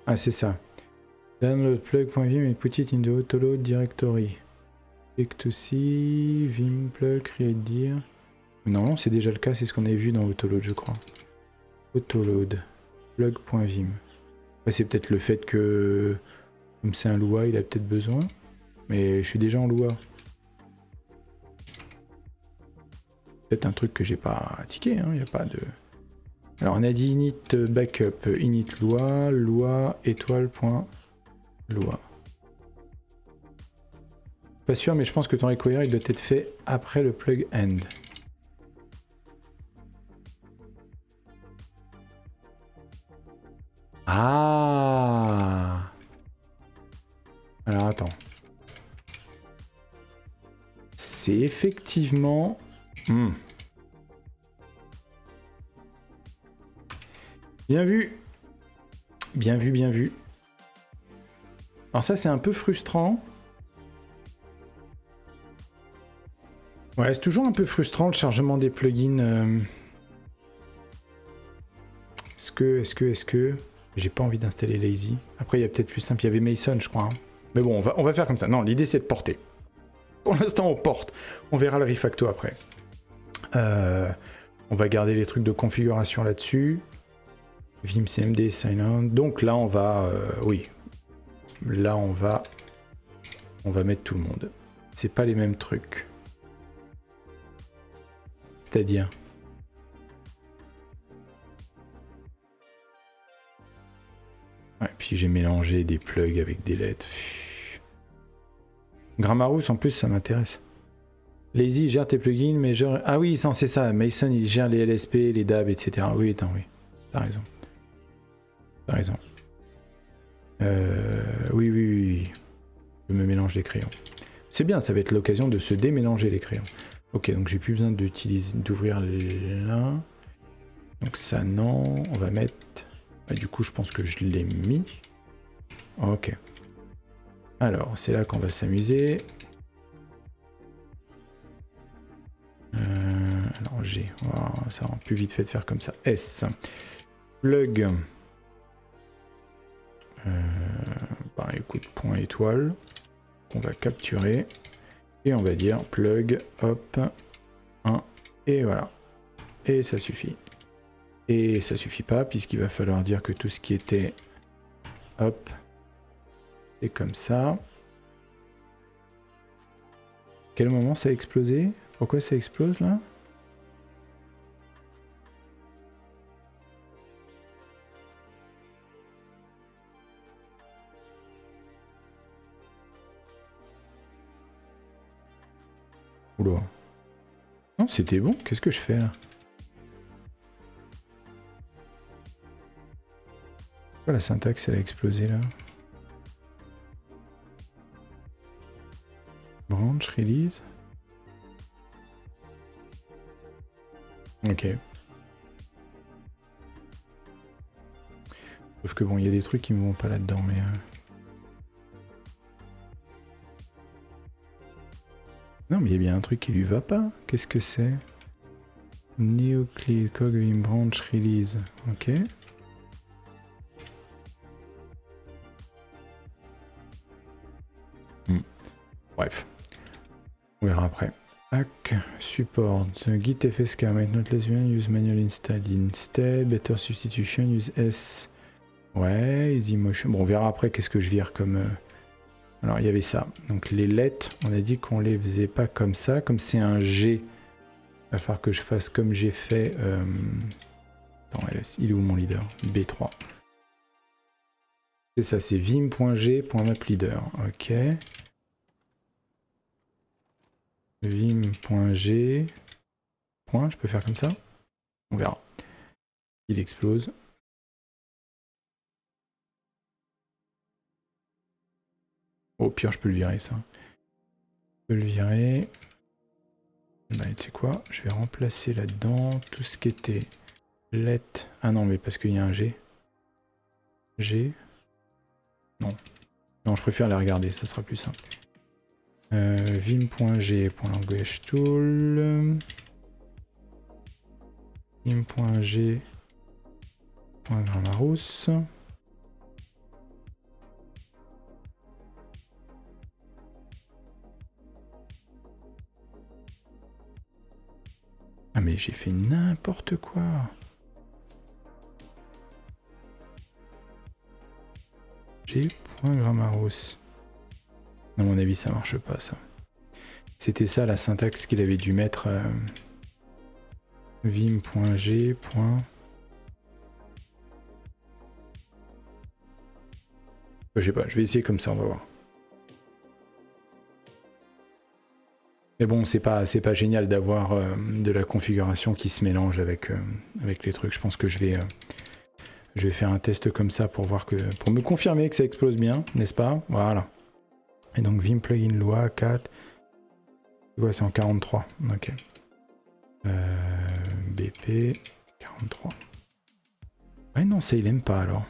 Ah, c'est ça. Download plug.vim and put it in the autoload directory. Click to see, vim plug, create dir. Non, c'est déjà le cas, c'est ce qu'on avait vu dans autoload, je crois. Autoload, plug.vim. C'est peut-être le fait que, comme c'est un Lua, il a peut-être besoin. Mais je suis déjà en Lua. Peut-être un truc que j'ai pas tiqué, hein, y a pas de... Alors on a dit init backup, init Lua, Lua étoile.lua. Pas sûr, mais je pense que ton require il doit être fait après le plug end. Ah. Alors attends. C'est effectivement... Bien vu. Bien vu, bien vu. Alors ça c'est un peu frustrant. Ouais, c'est toujours un peu frustrant le chargement des plugins. Est-ce que... J'ai pas envie d'installer Lazy. Après il y a peut-être plus simple, il y avait Mason je crois. Hein. Mais bon, on va faire comme ça. Non, l'idée c'est de porter. Pour l'instant on porte. On verra le refacto après. On va garder les trucs de configuration là-dessus. Vim CMD sign on. Donc là on va... oui. Là on va mettre tout le monde. C'est pas les mêmes trucs. C'est-à-dire... Ouais, puis j'ai mélangé des plugs avec des lettres. Grammarus en plus ça m'intéresse. Lazy gère tes plugins, mais genre... Ah oui, c'est ça. Mason il gère les LSP, les DAB, etc. Oui, attends, oui. T'as raison. T'as raison. Oui. Je me mélange les crayons. C'est bien, ça va être l'occasion de se démélanger les crayons. Ok, donc j'ai plus besoin d'ouvrir là. Donc ça, non. On va mettre... Ah, du coup, je pense que je l'ai mis. Ok. Alors, c'est là qu'on va s'amuser. Alors G, wow, ça rend plus vite fait de faire comme ça. S. Plug. Bah écoute, point étoile. On va capturer. Et on va dire plug, hop, 1. Et voilà. Et ça suffit. Et ça suffit pas, puisqu'il va falloir dire que tout ce qui était... Hop. C'est comme ça. Quel moment ça a explosé? Pourquoi ça explose là? Oula. Non, c'était bon. Qu'est-ce que je fais là? Pourquoi la syntaxe elle a explosé là? Branch, release. Ok. Sauf que bon, il y a des trucs qui me vont pas là-dedans, mais... Non, mais il y a bien un truc qui lui va pas. Qu'est-ce que c'est? Neoclear, Cogwim, branch, release. Ok. Bref. On verra après. Hack, support, git fsk, might not let you use manual install instead, better substitution, use S. Ouais, easy motion. Bon, on verra après qu'est-ce que je vire comme... Alors, il y avait ça. Donc, les lettres, on a dit qu'on les faisait pas comme ça. Comme c'est un G, il va falloir que je fasse comme j'ai fait Attends, il est où mon leader? B3. C'est ça, c'est vim.g.mapleader. Ok. Vim.g. Point, je peux faire comme ça? On verra. Il explose. Au pire, je peux le virer, ça. Je peux le virer. Bah, tu sais quoi? Je vais remplacer là-dedans tout ce qui était let. Ah non, mais parce qu'il y a un G. G. Non. Non, je préfère les regarder, ça sera plus simple. Vim.g.language tool. Vim.g.grammarus. Ah mais j'ai fait n'importe quoi. G.grammarus. À mon avis ça marche pas ça. C'était ça la syntaxe qu'il avait dû mettre. Vim.g. Je sais pas, je vais essayer comme ça, on va voir. Mais bon, c'est pas génial d'avoir de la configuration qui se mélange avec les trucs. Je pense que je vais faire un test comme ça pour voir pour me confirmer que ça explose bien, n'est-ce pas? Voilà. Et donc Vim plugin loi 4. Ouais, c'est en 43. Ok. BP 43. Ouais, non, ça il aime pas alors.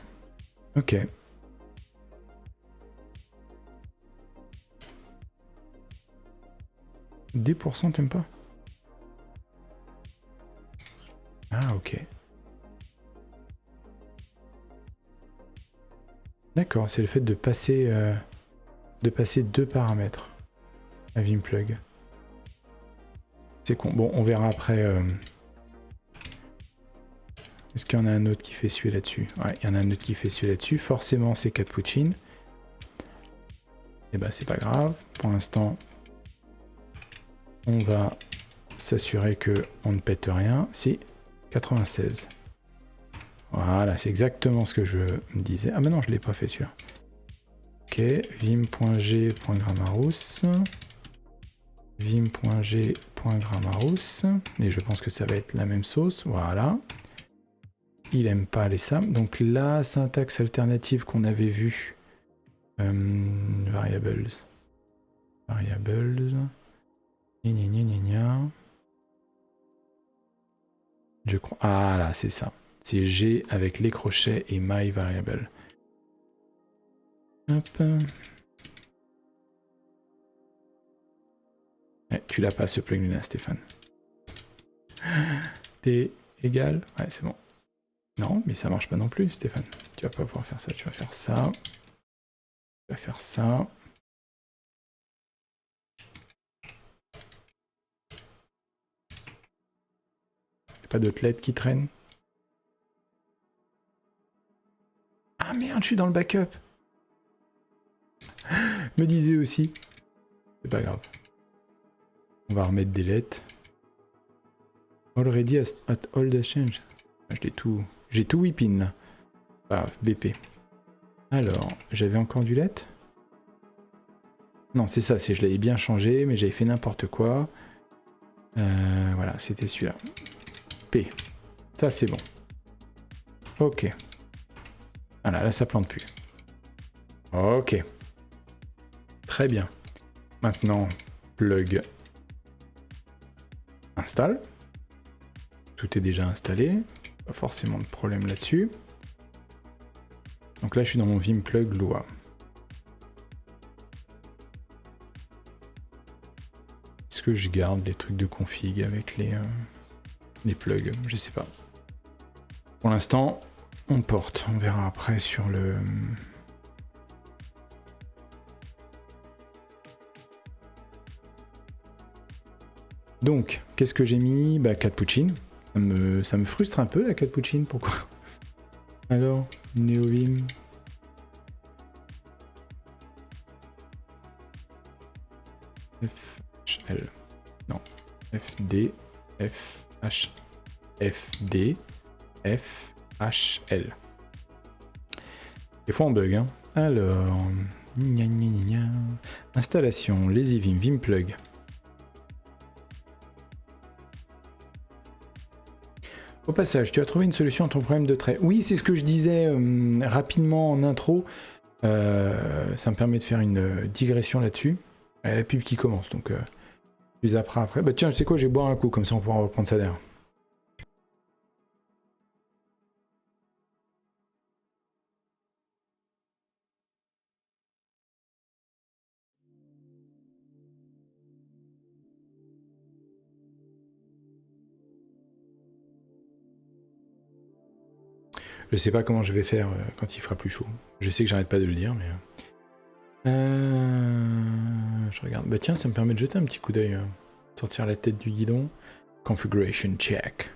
Ok. D% t'aimes pas? Ah, ok. D'accord, c'est le fait de passer deux paramètres à Vimplug. C'est con. Bon, on verra après. Est-ce qu'il y en a un autre qui fait suer là-dessus? Ouais, il y en a un autre qui fait suer là-dessus. Forcément, c'est Katpuchin. Et ben, c'est pas grave. Pour l'instant, on va s'assurer que on ne pète rien. Si, 96. Voilà, c'est exactement ce que je me disais. Ah, mais non, je l'ai pas fait celui-là. Ok, vim.g.grammarus. Vim.g.grammarus. Et je pense que ça va être la même sauce. Voilà. Il aime pas les SAM. Donc la syntaxe alternative qu'on avait vue. Variables. Variables. Je crois. Ah là, c'est ça. C'est G avec les crochets et my variable. Hop. Ouais, tu l'as pas ce plugin là, Stéphane. T égal. Ouais, c'est bon. Non, mais ça marche pas non plus, Stéphane. Tu vas pas pouvoir faire ça. Tu vas faire ça. Tu vas faire ça. Pas d'autres lettres qui traînent. Ah merde, je suis dans le backup. Me disais aussi. C'est pas grave. On va remettre des lettres. Already at all the change. J'ai tout whippin là. Ah, BP. Alors, j'avais encore du let. Non, c'est ça, je l'avais bien changé, mais j'avais fait n'importe quoi. Voilà, c'était celui-là. P. Ça, c'est bon. Ok. Voilà, là, ça plante plus. Ok. Très bien. Maintenant, plug. Installe. Tout est déjà installé. Pas forcément de problème là-dessus. Donc là, je suis dans mon Vim plug loi. Est-ce que je garde les trucs de config avec les plugs? Je sais pas. Pour l'instant, on porte. On verra après sur le... Donc, qu'est-ce que j'ai mis? Bah, Katpuchin. Ça me frustre un peu la Katpuchin, pourquoi? Alors, NeoVim. FHL. Non. FD. FHFD. FHL. Des fois on bug, hein. Alors, gna gna gna gna. Installation, Lazy Vim, Vim Plug. Au passage, tu as trouvé une solution à ton problème de trait. Oui, c'est ce que je disais rapidement en intro. Ça me permet de faire une digression là-dessus. La pub qui commence, donc plus après. Bah tiens, je sais quoi, je vais boire un coup, comme ça on pourra reprendre ça derrière. Je sais pas comment je vais faire quand il fera plus chaud. Je sais que j'arrête pas de le dire, mais... je regarde. Bah tiens, ça me permet de jeter un petit coup d'œil. Sortir la tête du guidon. Configuration check.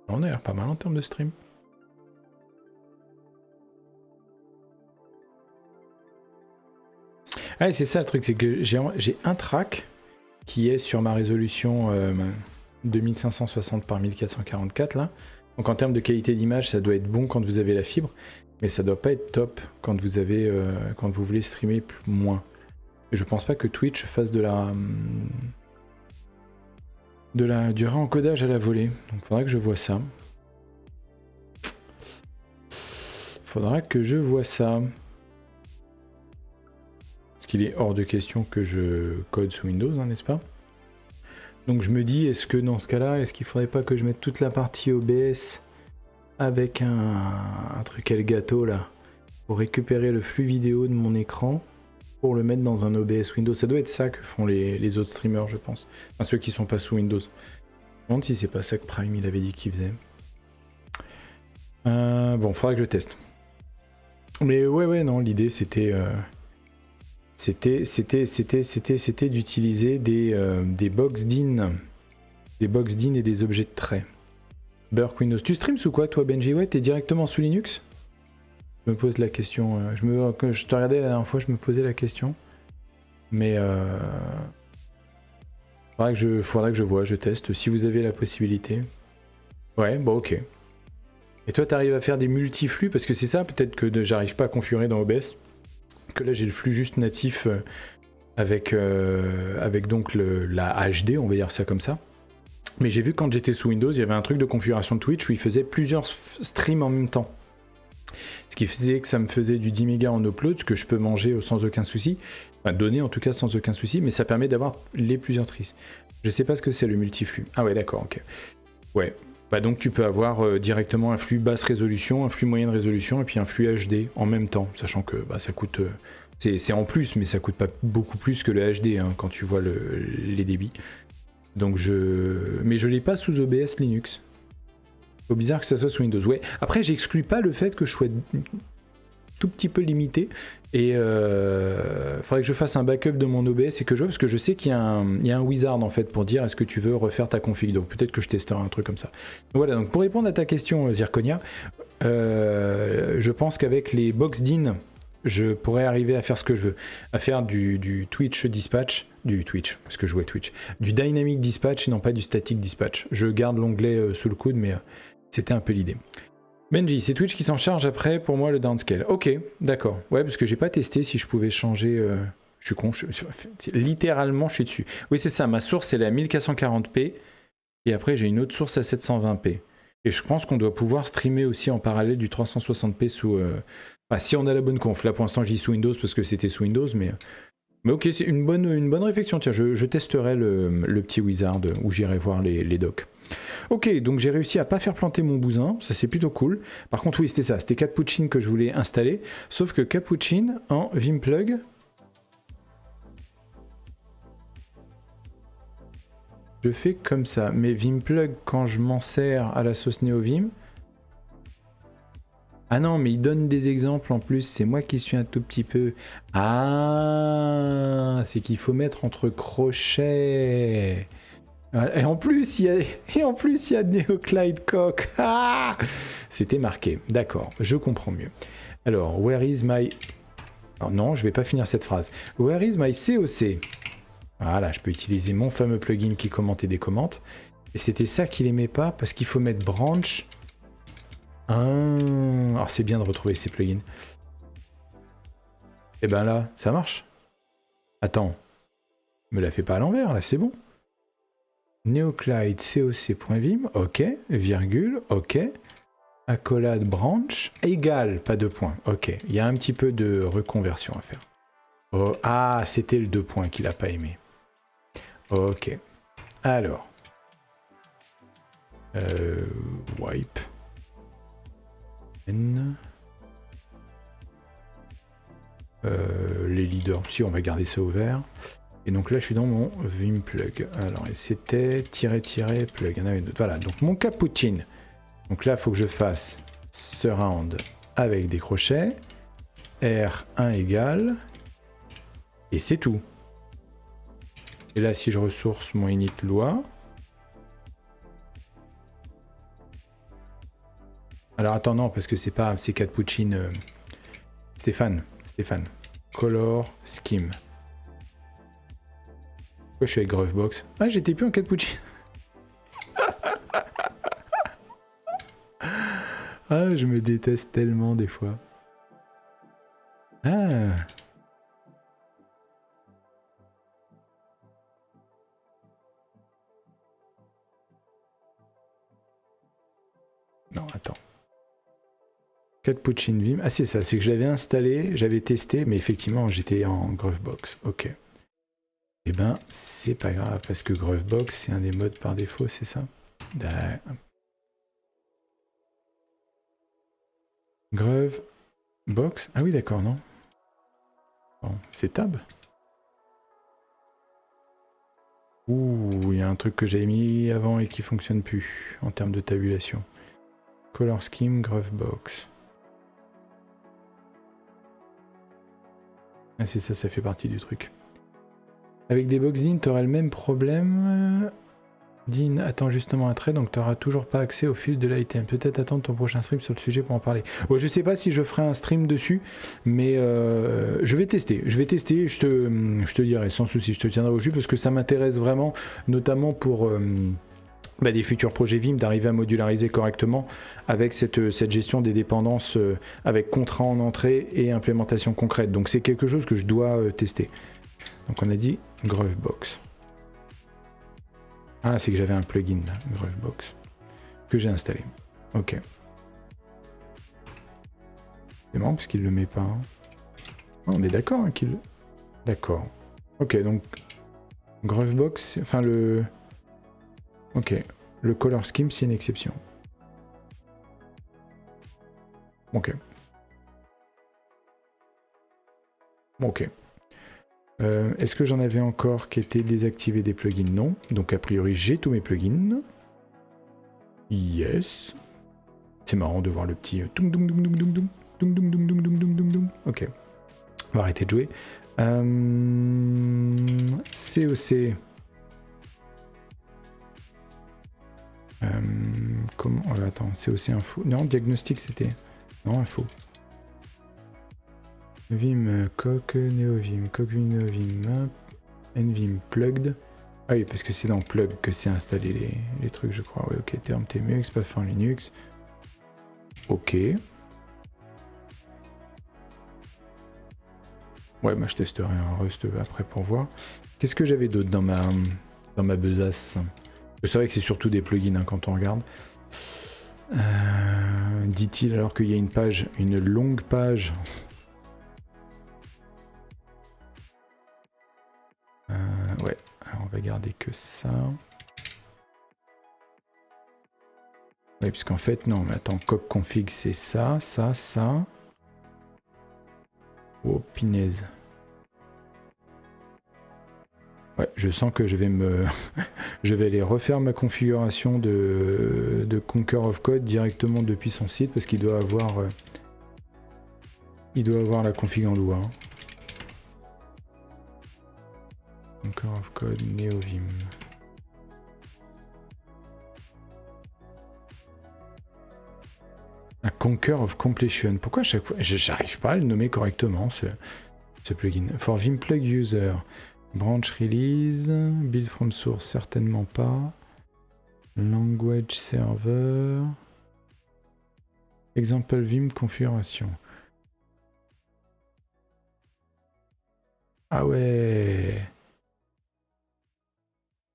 On a l'air pas mal en termes de stream. Ah, c'est ça le truc, c'est que j'ai un track qui est sur ma résolution 2560 par 1444 là. Donc en termes de qualité d'image, ça doit être bon quand vous avez la fibre, mais ça doit pas être top quand vous avez quand vous voulez streamer moins. Et je pense pas que Twitch fasse du réencodage à la volée. Donc faudra que je vois ça. Faudra que je vois ça. Parce qu'il est hors de question que je code sous Windows, hein, n'est-ce pas? Donc je me dis, est-ce que dans ce cas-là, est-ce qu'il faudrait pas que je mette toute la partie OBS avec un truc Elgato là, pour récupérer le flux vidéo de mon écran, pour le mettre dans un OBS Windows. Ça doit être ça que font les autres streamers, je pense. Enfin, ceux qui sont pas sous Windows. Je me demande si c'est pas ça que Prime il avait dit qu'il faisait. Bon, faudra que je teste. Mais ouais, non, l'idée c'était... C'était d'utiliser des box DIN. Des box DIN et des objets de trait. Burk Windows. Tu streams sous quoi toi Benji? Ouais, t'es directement sous Linux? Je me pose la question. Quand je te regardais la dernière fois, je me posais la question. Mais faudrait que je vois, je teste. Si vous avez la possibilité. Ouais, bon ok. Et toi t'arrives à faire des multiflux? Parce que c'est ça peut-être que j'arrive pas à configurer dans OBS. Que là j'ai le flux juste natif avec donc la HD, on va dire ça comme ça. Mais j'ai vu quand j'étais sous Windows, il y avait un truc de configuration de Twitch où il faisait plusieurs streams en même temps. Ce qui faisait que ça me faisait du 10 mégas en upload, ce que je peux manger sans aucun souci. Enfin, donner en tout cas sans aucun souci, mais ça permet d'avoir les plusieurs tristes. Je sais pas ce que c'est le multiflux. Ah ouais, d'accord, ok. Ouais. Bah donc tu peux avoir directement un flux basse résolution, un flux moyenne résolution et puis un flux HD en même temps, sachant que bah, ça coûte... c'est en plus, mais ça coûte pas beaucoup plus que le HD hein, quand tu vois les débits. Donc mais je l'ai pas sous OBS Linux. C'est bizarre que ça soit sous Windows. Ouais. Après, j'exclus pas le fait que je sois tout petit peu limité et faudrait que je fasse un backup de mon OBS et que je vois parce que je sais qu'il y a un wizard en fait pour dire est-ce que tu veux refaire ta config, donc peut-être que je testerai un truc comme ça. Donc, voilà, donc pour répondre à ta question Zirconia, je pense qu'avec les box DIN je pourrais arriver à faire ce que je veux, à faire du Twitch Dispatch, parce que je jouais Twitch, du Dynamic Dispatch et non pas du Static Dispatch. Je garde l'onglet sous le coude mais c'était un peu l'idée. Benji, c'est Twitch qui s'en charge après pour moi le downscale. Ok, d'accord. Ouais, parce que j'ai pas testé si je pouvais changer. Je suis con, littéralement je suis dessus. Oui, c'est ça, ma source elle est à 1440p et après j'ai une autre source à 720p. Et je pense qu'on doit pouvoir streamer aussi en parallèle du 360p sous. Enfin, si on a la bonne conf. Là pour l'instant j'y sous Windows parce que c'était sous Windows, mais ok, c'est une bonne réflexion. Tiens, je testerai le petit wizard où j'irai voir les docs. Ok, donc j'ai réussi à pas faire planter mon bousin, ça c'est plutôt cool. Par contre oui c'était ça, c'était Capuchin que je voulais installer, sauf que Capuchin en Vim Plug, je fais comme ça, mais Vim Plug quand je m'en sers à la sauce NeoVim, ah non mais il donne des exemples en plus, c'est moi qui suis un tout petit peu, ah c'est qu'il faut mettre entre crochets. Et en plus, il y a NeoClide Coq. Ah, c'était marqué. D'accord, je comprends mieux. Alors, where is my... Alors non, je vais pas finir cette phrase. Where is my COC? Voilà, je peux utiliser mon fameux plugin qui commente et décommente. Et c'était ça qu'il aimait pas, parce qu'il faut mettre branch Alors c'est bien de retrouver ces plugins. Et ben là, ça marche. Attends, me la fais pas à l'envers, là, c'est bon. Neoclide coc.vim, ok, virgule, ok. Accolade branch, égal, pas de points, ok. Il y a un petit peu de reconversion à faire. Oh, ah, c'était le 2 points qu'il a pas aimé. Ok. Alors. Wipe. N. Les leaders, si on va garder ça ouvert. Et donc là je suis dans mon Vim plug. Alors et c'était plug. Il y en avait une autre. Voilà, donc mon cappuccine. Donc là il faut que je fasse surround avec des crochets. R1 égale. Et c'est tout. Et là si je ressource mon init loi. Alors attends non parce que c'est pas c'est cappuccine Stéphane. Color scheme. Pourquoi je suis avec Grovebox? Ah, j'étais plus en cappuccino. Ah, je me déteste tellement des fois. Ah. Non, attends. Cappuccino Vim. Ah, c'est ça, c'est que je l'avais installé, j'avais testé, mais effectivement, j'étais en Grovebox. Ok. Eh ben, c'est pas grave, parce que Grovebox, c'est un des modes par défaut, c'est ça? Grovebox. Ah oui, d'accord, non? Bon, c'est tab. Ouh, il y a un truc que j'avais mis avant et qui fonctionne plus en termes de tabulation. Color Scheme, Grovebox. Ah c'est ça, ça fait partie du truc. Avec des box DIN, t'auras le même problème. DIN attend justement un trait, donc t'auras toujours pas accès au fil de l'item. Peut-être attendre ton prochain stream sur le sujet pour en parler. Bon, je sais pas si je ferai un stream dessus, mais je vais tester. Je te dirai sans souci, je te tiendrai au jus parce que ça m'intéresse vraiment, notamment pour des futurs projets Vim, d'arriver à modulariser correctement avec cette gestion des dépendances avec contrat en entrée et implémentation concrète. Donc c'est quelque chose que je dois tester. Donc on a dit Grovebox. Ah, c'est que j'avais un plugin là, Grovebox, que j'ai installé. Ok. C'est marrant parce qu'il le met pas. Hein. Oh, on est d'accord hein, qu'il... D'accord. Ok, donc Grovebox, enfin le... Ok. Le color scheme, c'est une exception. Ok. Ok. Est-ce que j'en avais encore qui étaient désactivés des plugins? Non. Donc a priori, j'ai tous mes plugins. Yes. C'est marrant de voir le petit... Ok. On va arrêter de jouer. COC... comment... attends, COC info... Non, diagnostic c'était... Non, info. Vim coq, neovim, coq-vim, neovim, map, nvim plugged. Ah oui, parce que c'est dans plug que c'est installé les trucs, je crois. Oui, ok, terme tmux, pas fin Linux. Ok. Ouais, bah je testerai un Rust après pour voir. Qu'est-ce que j'avais d'autre dans ma besace? C'est vrai que c'est surtout des plugins hein, quand on regarde. Dit-il alors qu'il y a une page, une longue page. Ouais, alors on va garder que ça. Oui, puisqu'en fait, non, mais attends, coq config, c'est ça, ça, ça. Oh, pinaise. Ouais, je sens que je vais je vais aller refaire ma configuration de Conquer of Code directement depuis son site parce qu'il doit avoir la config en loi. Hein. Conquer of Code, NeoVim. Un Conquer of Completion. Pourquoi à chaque fois j'arrive pas à le nommer correctement ce plugin. For Vim Plug User. Branch Release. Build from Source, certainement pas. Language Server. Example Vim configuration. Ah ouais.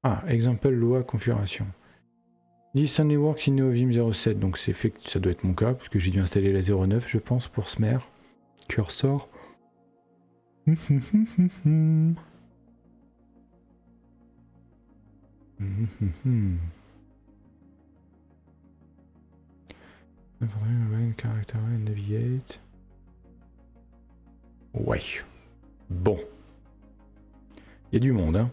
Ah, example Lua configuration. This only works in NeoVim 07, donc c'est fait que ça doit être mon cas, parce que j'ai dû installer la 09, je pense, pour Smer. Cursor. Character navigate. Ouais. Bon. Il y a du monde, hein.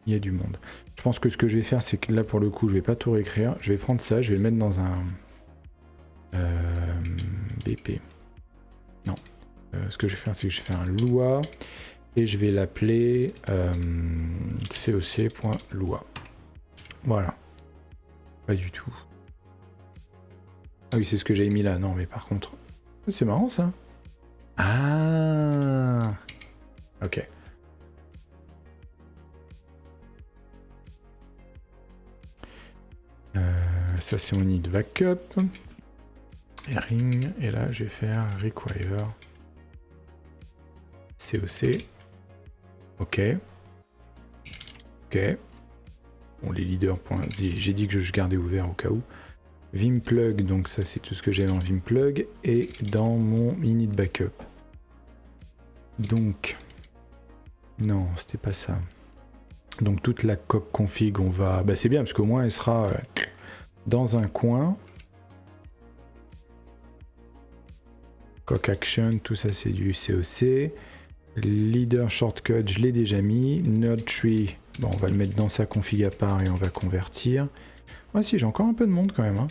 Il y a du monde. Je pense que ce que je vais faire, c'est que là, pour le coup, je vais pas tout réécrire. Je vais prendre ça, je vais le mettre dans un... BP. Non. Ce que je vais faire, c'est que je vais faire un Lua. Et je vais l'appeler coc.lua. Voilà. Pas du tout. Ah oui, c'est ce que j'avais mis là. Non, mais par contre... C'est marrant, ça. Ah. Ok. Ça, c'est mon need backup. Et ring. Et là, je vais faire require. COC. Ok. Ok. Bon, les leaders, j'ai dit que je gardais ouvert au cas où. Vim plug, donc ça c'est tout ce que j'ai en Vim plug. Et dans mon init backup. Donc. Non, c'était pas ça. Donc toute la coq config, on va... Bah c'est bien, parce qu'au moins elle sera dans un coin. Coq action, tout ça c'est du COC. Leader shortcut, je l'ai déjà mis. Node tree, bon, on va le mettre dans sa config à part et on va convertir. Ah si, j'ai encore un peu de monde quand même. Hein.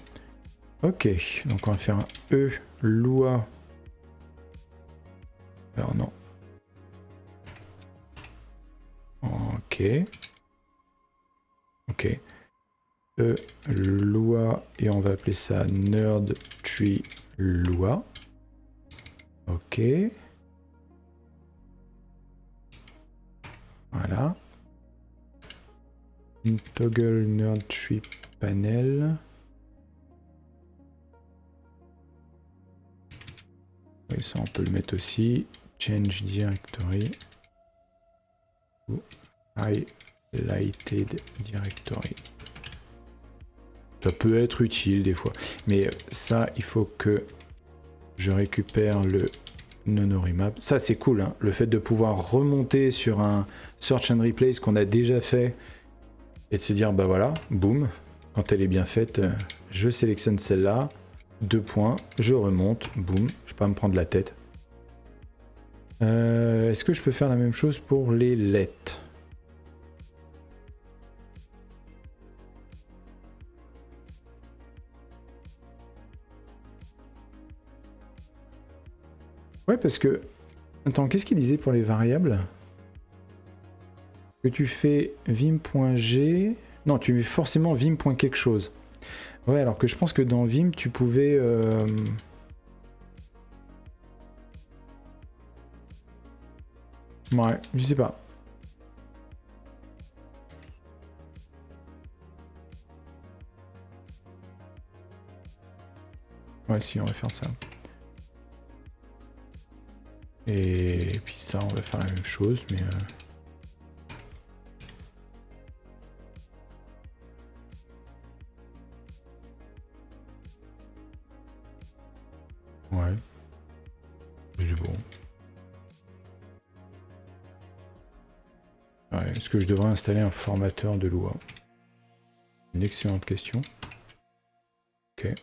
Ok, donc on va faire un E Lua. Alors non. Ok. Ok. E Lua et on va appeler ça Nerd Tree Lua. Ok. Voilà. Toggle Nerd Tree Panel. Et ça on peut le mettre aussi. Change Directory. Ou Highlighted Directory. Ça peut être utile des fois. Mais ça, il faut que je récupère le non-remap. Ça, c'est cool, hein, le fait de pouvoir remonter sur un search and replace qu'on a déjà fait et de se dire, bah voilà, boum, quand elle est bien faite, je sélectionne celle-là, 2 points, je remonte, boum, je vais pas me prendre la tête. Est-ce que je peux faire la même chose pour les lettres? Ouais, parce que... Attends, qu'est-ce qu'il disait pour les variables? Que tu fais vim.g... Non, tu mets forcément vim.quelque chose. Ouais, alors que je pense que dans Vim, tu pouvais... Ouais, je sais pas. Ouais, si, on va faire ça. Et puis ça, on va faire la même chose, mais... Ouais. C'est bon. Ouais, est-ce que je devrais installer un formateur de Lua? Une excellente question. Ok.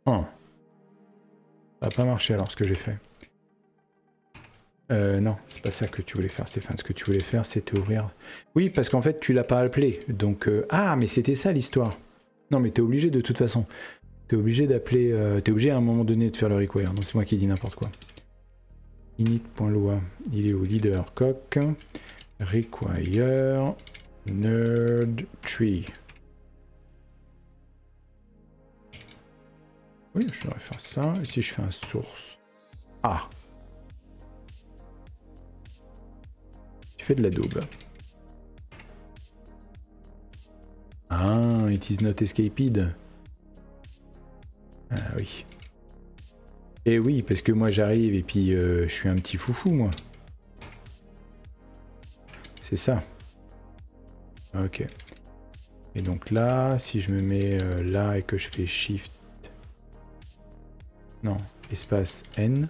Oh. Ça n'a pas marché alors ce que j'ai fait. Non, c'est pas ça que tu voulais faire, Stéphane. Ce que tu voulais faire, c'était ouvrir... Oui, parce qu'en fait, tu l'as pas appelé. Donc... Ah, mais c'était ça l'histoire. Non, mais t'es obligé de toute façon. T'es obligé d'appeler... T'es obligé à un moment donné de faire le require. Donc c'est moi qui dis n'importe quoi. Init.lua. Il est au leader coq. Require... Nerd tree. Oui, je devrais faire ça. Et si je fais un source. Ah. Tu fais de l'adobe. Ah, it is not escaped. Ah oui. Et oui, parce que moi j'arrive et puis je suis un petit foufou, moi. C'est ça. Ok. Et donc là, si je me mets là et que je fais Shift... Non, espace N.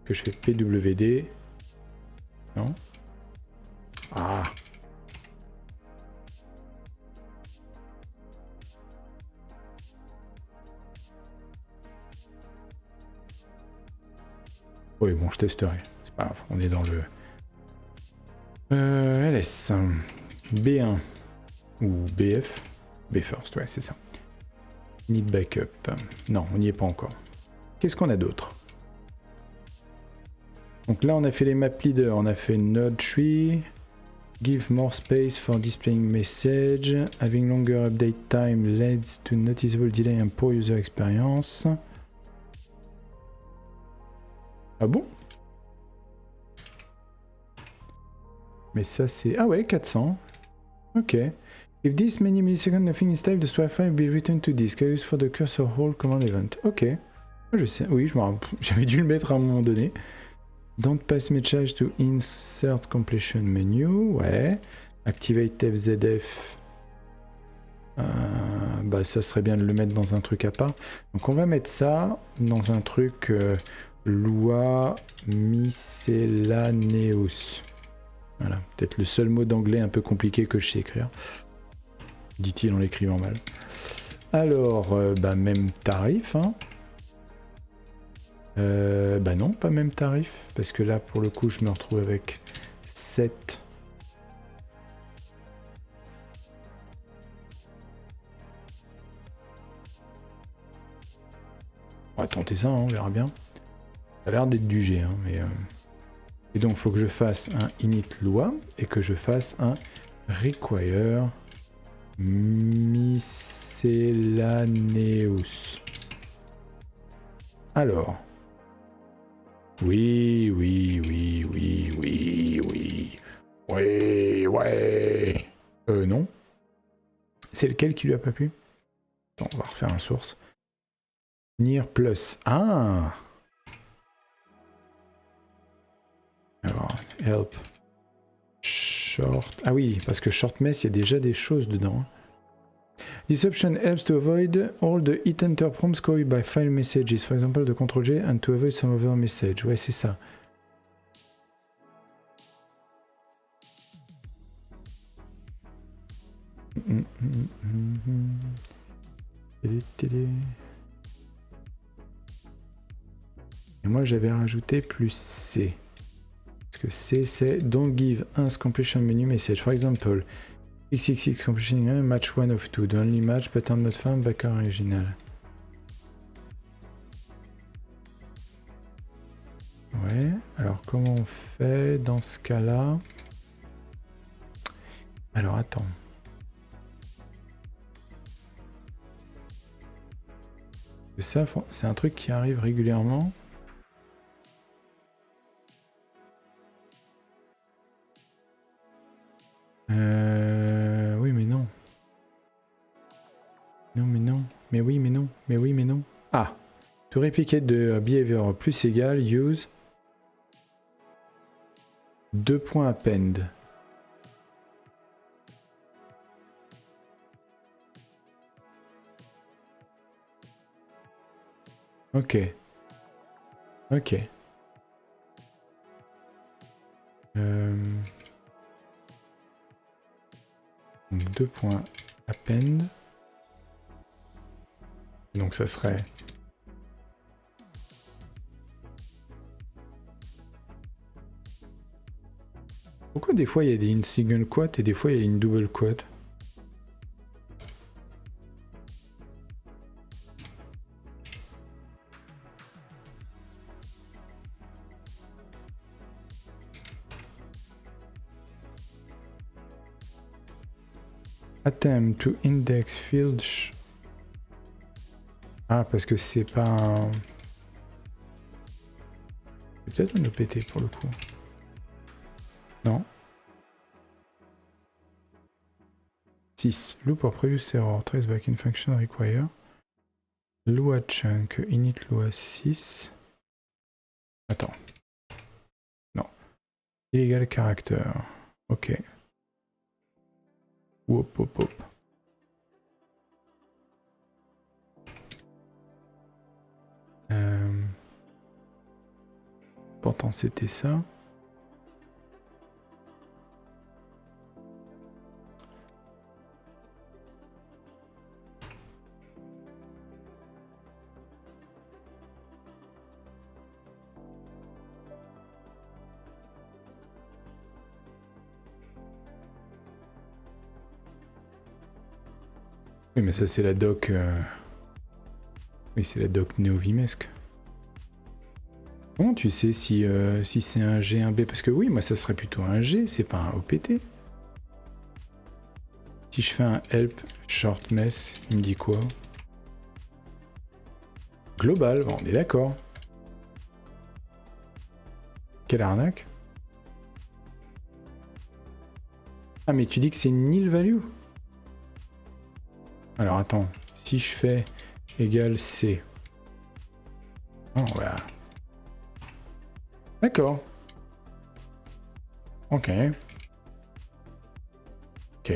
Que je fais PWD. Non. Ah. Oui, bon, je testerai. C'est pas grave, on est dans le... LS. B1. Ou BF. B first, ouais, c'est ça. Need backup. Non, on n'y est pas encore. Qu'est-ce qu'on a d'autre? Donc là, on a fait les map leaders. On a fait node tree. Give more space for displaying message. Having longer update time leads to noticeable delay and poor user experience. Ah bon? Mais ça c'est... Ah ouais, 400. Ok. If this many milliseconds nothing is typed, the Wi-Fi will be returned to disk. Use for the cursor hold command event. Ok. Je sais, oui, je me rappelle. J'avais dû le mettre à un moment donné. Don't pass message to insert completion menu. Ouais. Activate FZF. Bah ça serait bien de le mettre dans un truc à part. Donc on va mettre ça dans un truc loi miscellaneous. Voilà, peut-être le seul mot d'anglais un peu compliqué que je sais écrire. Dit-il en l'écrivant mal. Alors, bah même tarif. Hein. Bah non, pas même tarif. Parce que là, pour le coup, je me retrouve avec 7. On va tenter ça, hein, on verra bien. Ça a l'air d'être du G, hein, mais... Et donc, il faut que je fasse un init loi et que je fasse un require miscellaneous. Alors. Oui. Oui, ouais. Non. C'est lequel qui lui a pas plu? Attends, on va refaire un source. Near plus. Ah! Alors, help. Short. Ah oui, parce que short mess, il y a déjà des choses dedans. This option helps to avoid all the hit enter prompts caused by file messages, for example, the Ctrl G, and to avoid some other message. Ouais, c'est ça. Et moi, j'avais rajouté plus C. Parce que C, c'est don't give us completion menu message. For example, XXX completion match 1 of 2. The only match pattern not found backer original. Ouais, alors comment on fait dans ce cas-là? Alors attends. Ça, c'est un truc qui arrive régulièrement. Oui, mais non. Non, mais non. Mais oui, mais non. Mais oui, mais non. Ah. To replicate de behavior plus égal, use 2 points append. Ok. Ok. Donc 2 points append. Donc ça serait... Pourquoi des fois il y a une single quote et des fois il y a une double quote? Attempt to index field. Ah, parce que c'est pas un... C'est peut-être un OPT pour le coup. Non. 6. Loop or previous error. Trace back in function require. Lua chunk. Init Lua 6. Attends. Non. Illegal character. Ok. Wop, wop, wop. Pourtant c'était ça. Oui, mais ça c'est la doc... Oui, c'est la doc néo-vimesque. Comment tu sais si, si c'est un G, un B? Parce que oui, moi ça serait plutôt un G, c'est pas un OPT. Si je fais un help short mess, il me dit quoi? Global, bon, on est d'accord. Quelle arnaque? Ah, mais tu dis que c'est nil value? Alors attends, si je fais égal C. Oh, voilà. D'accord. Ok. Ok.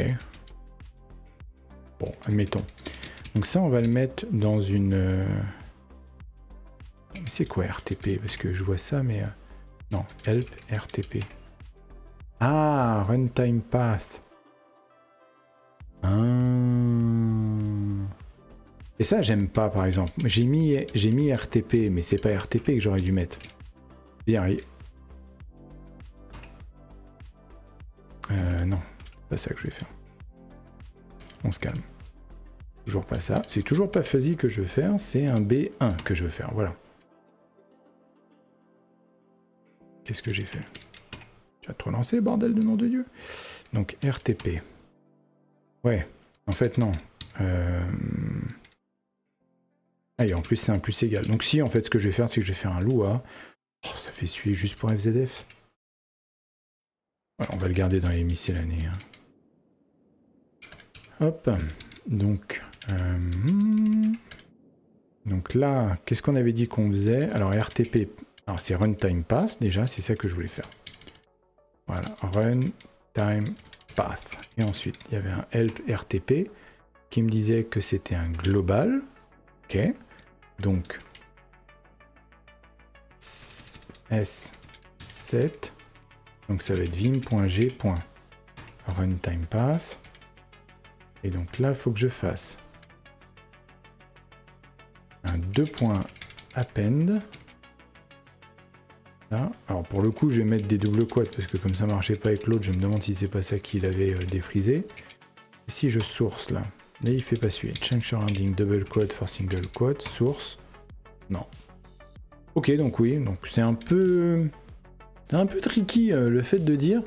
Bon, admettons. Donc ça, on va le mettre dans une... Mais c'est quoi RTP? Parce que je vois ça, mais... Non, help RTP. Ah, runtime path. Ah. Et ça, j'aime pas, par exemple. J'ai mis RTP, mais c'est pas RTP que j'aurais dû mettre. Bien, non, c'est pas ça que je vais faire. On se calme. Toujours pas ça. C'est toujours pas fuzzy que je veux faire, c'est un B1 que je veux faire, voilà. Qu'est-ce que j'ai fait? Tu vas te relancer, bordel de nom de Dieu. Donc RTP. Ouais, en fait non. Ah, et en plus c'est un plus égal. Donc si, en fait, ce que je vais faire, c'est que je vais faire un Lua. Oh, ça fait suer juste pour FZF. Voilà, on va le garder dans les miscellanées. Hein. Hop. Donc... Donc là, qu'est-ce qu'on avait dit qu'on faisait? Alors RTP, alors c'est runtime path déjà, c'est ça que je voulais faire. Voilà, runtime path. Et ensuite, il y avait un help RTP qui me disait que c'était un global. Ok. Donc S7. Donc ça va être vim.g.runtime path. Et donc là, il faut que je fasse un 2.append. Là. Alors pour le coup, je vais mettre des doubles quotes parce que comme ça marchait pas avec l'autre, je me demande si c'est pas ça qu'il avait défrisé. Et si je source là, là il fait pas suivre. Change surrounding double quote for single quote, source. Non. Ok, donc oui, donc c'est un peu tricky le fait de dire.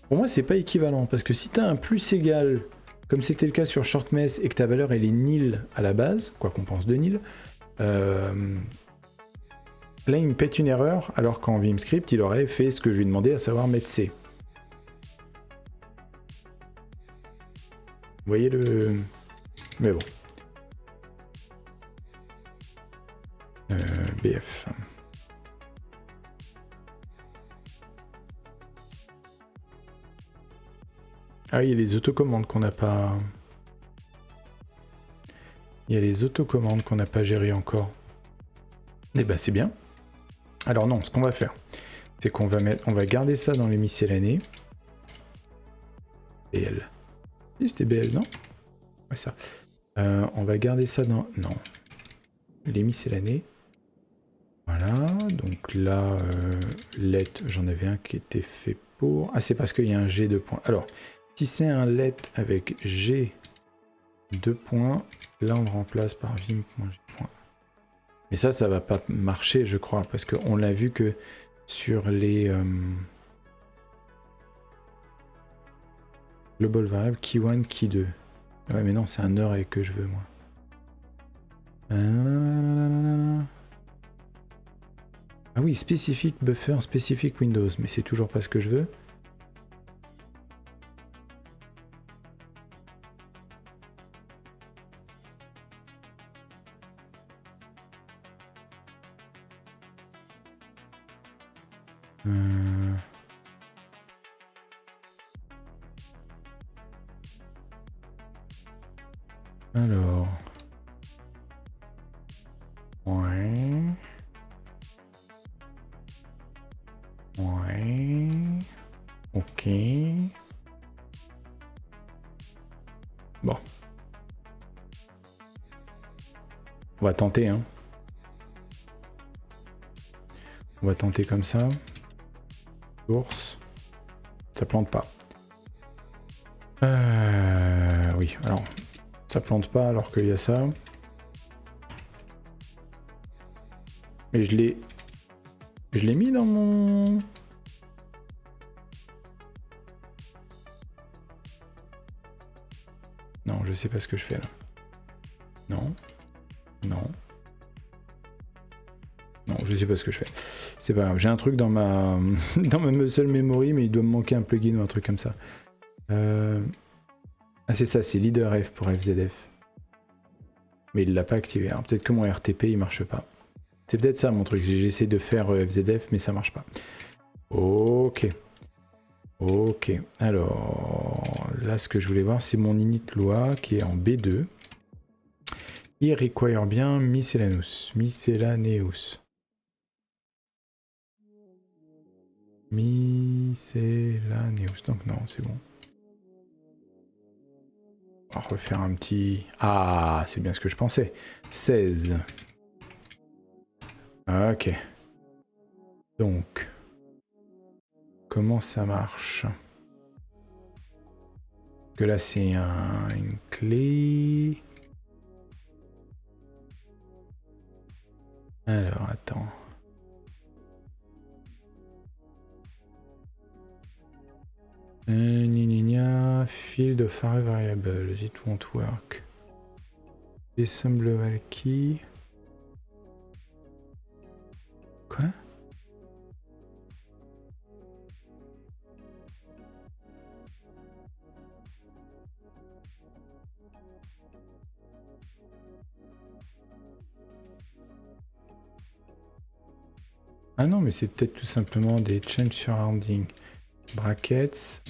Pour moi, c'est pas équivalent parce que si tu as un plus égal, comme c'était le cas sur shortmess et que ta valeur elle est nil à la base, quoi qu'on pense de nil, là il me pète une erreur alors qu'en Vimscript il aurait fait ce que je lui ai demandé, à savoir mettre C. Vous voyez le... Mais bon. BF. Ah, il y a les autocommandes qu'on n'a pas... Il y a les autocommandes qu'on n'a pas gérées encore. Eh ben c'est bien. Alors non, ce qu'on va faire, c'est qu'on va mettre, on va garder ça dans les miscellanées. BL. Si c'était BL, non? Ouais, ça. On va garder ça dans... Non. Les miscellanées. Voilà, donc là, let, j'en avais un qui était fait pour... Ah, c'est parce qu'il y a un G 2 points. Alors, si c'est un let avec G 2 points, là on le remplace par vim.g. Mais ça va pas marcher, je crois, parce qu'on l'a vu que sur les global variable key 1, key 2. Ouais, mais non, c'est un array que je veux, moi. Ah oui, spécifique buffer, spécifique Windows, mais c'est toujours pas ce que je veux. Alors. Ouais. Ouais. Ok. Bon. On va tenter, hein. On va tenter comme ça. Source. Ça plante pas. Oui, alors. Ça plante pas alors qu'il y a ça. Mais je l'ai mis dans mon... Non, je sais pas ce que je fais là. Non. Non. Non, je sais pas ce que je fais. C'est pas grave, j'ai un truc dans ma dans ma muscle memory, mais il doit me manquer un plugin ou un truc comme ça. Ah c'est ça, c'est leader F pour FZF. Mais il l'a pas activé. Alors peut-être que mon RTP il marche pas. C'est peut-être ça mon truc. J'essaie de faire FZF, mais ça marche pas. Ok. Ok. Alors là, ce que je voulais voir, c'est mon init loi qui est en B2. Il require bien miscellaneous. Miscellaneous. Miscellaneous. Donc non, c'est bon. On va refaire un petit... Ah, c'est bien ce que je pensais. 16. Ok. Donc, comment ça marche? Que là, c'est une clé. Alors, attends. Field of array variables, it won't work. Ensemble key. Quoi? Ah non, mais c'est peut-être tout simplement des change surrounding. Brackets.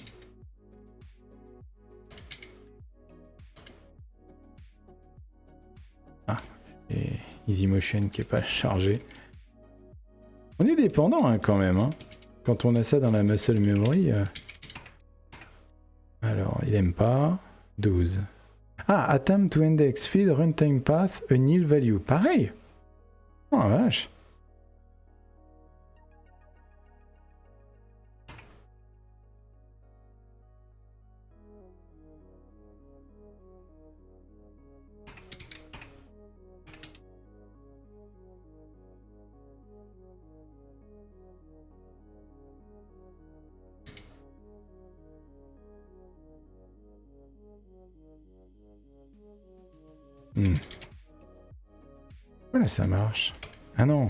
Ah, et EasyMotion qui est pas chargé. On est dépendant hein, quand même. Hein. Quand on a ça dans la muscle memory. Alors, il aime pas. 12. Ah, attempt to index field runtime path a nil value. Pareil. Oh la vache. Voilà, ça marche. Ah non.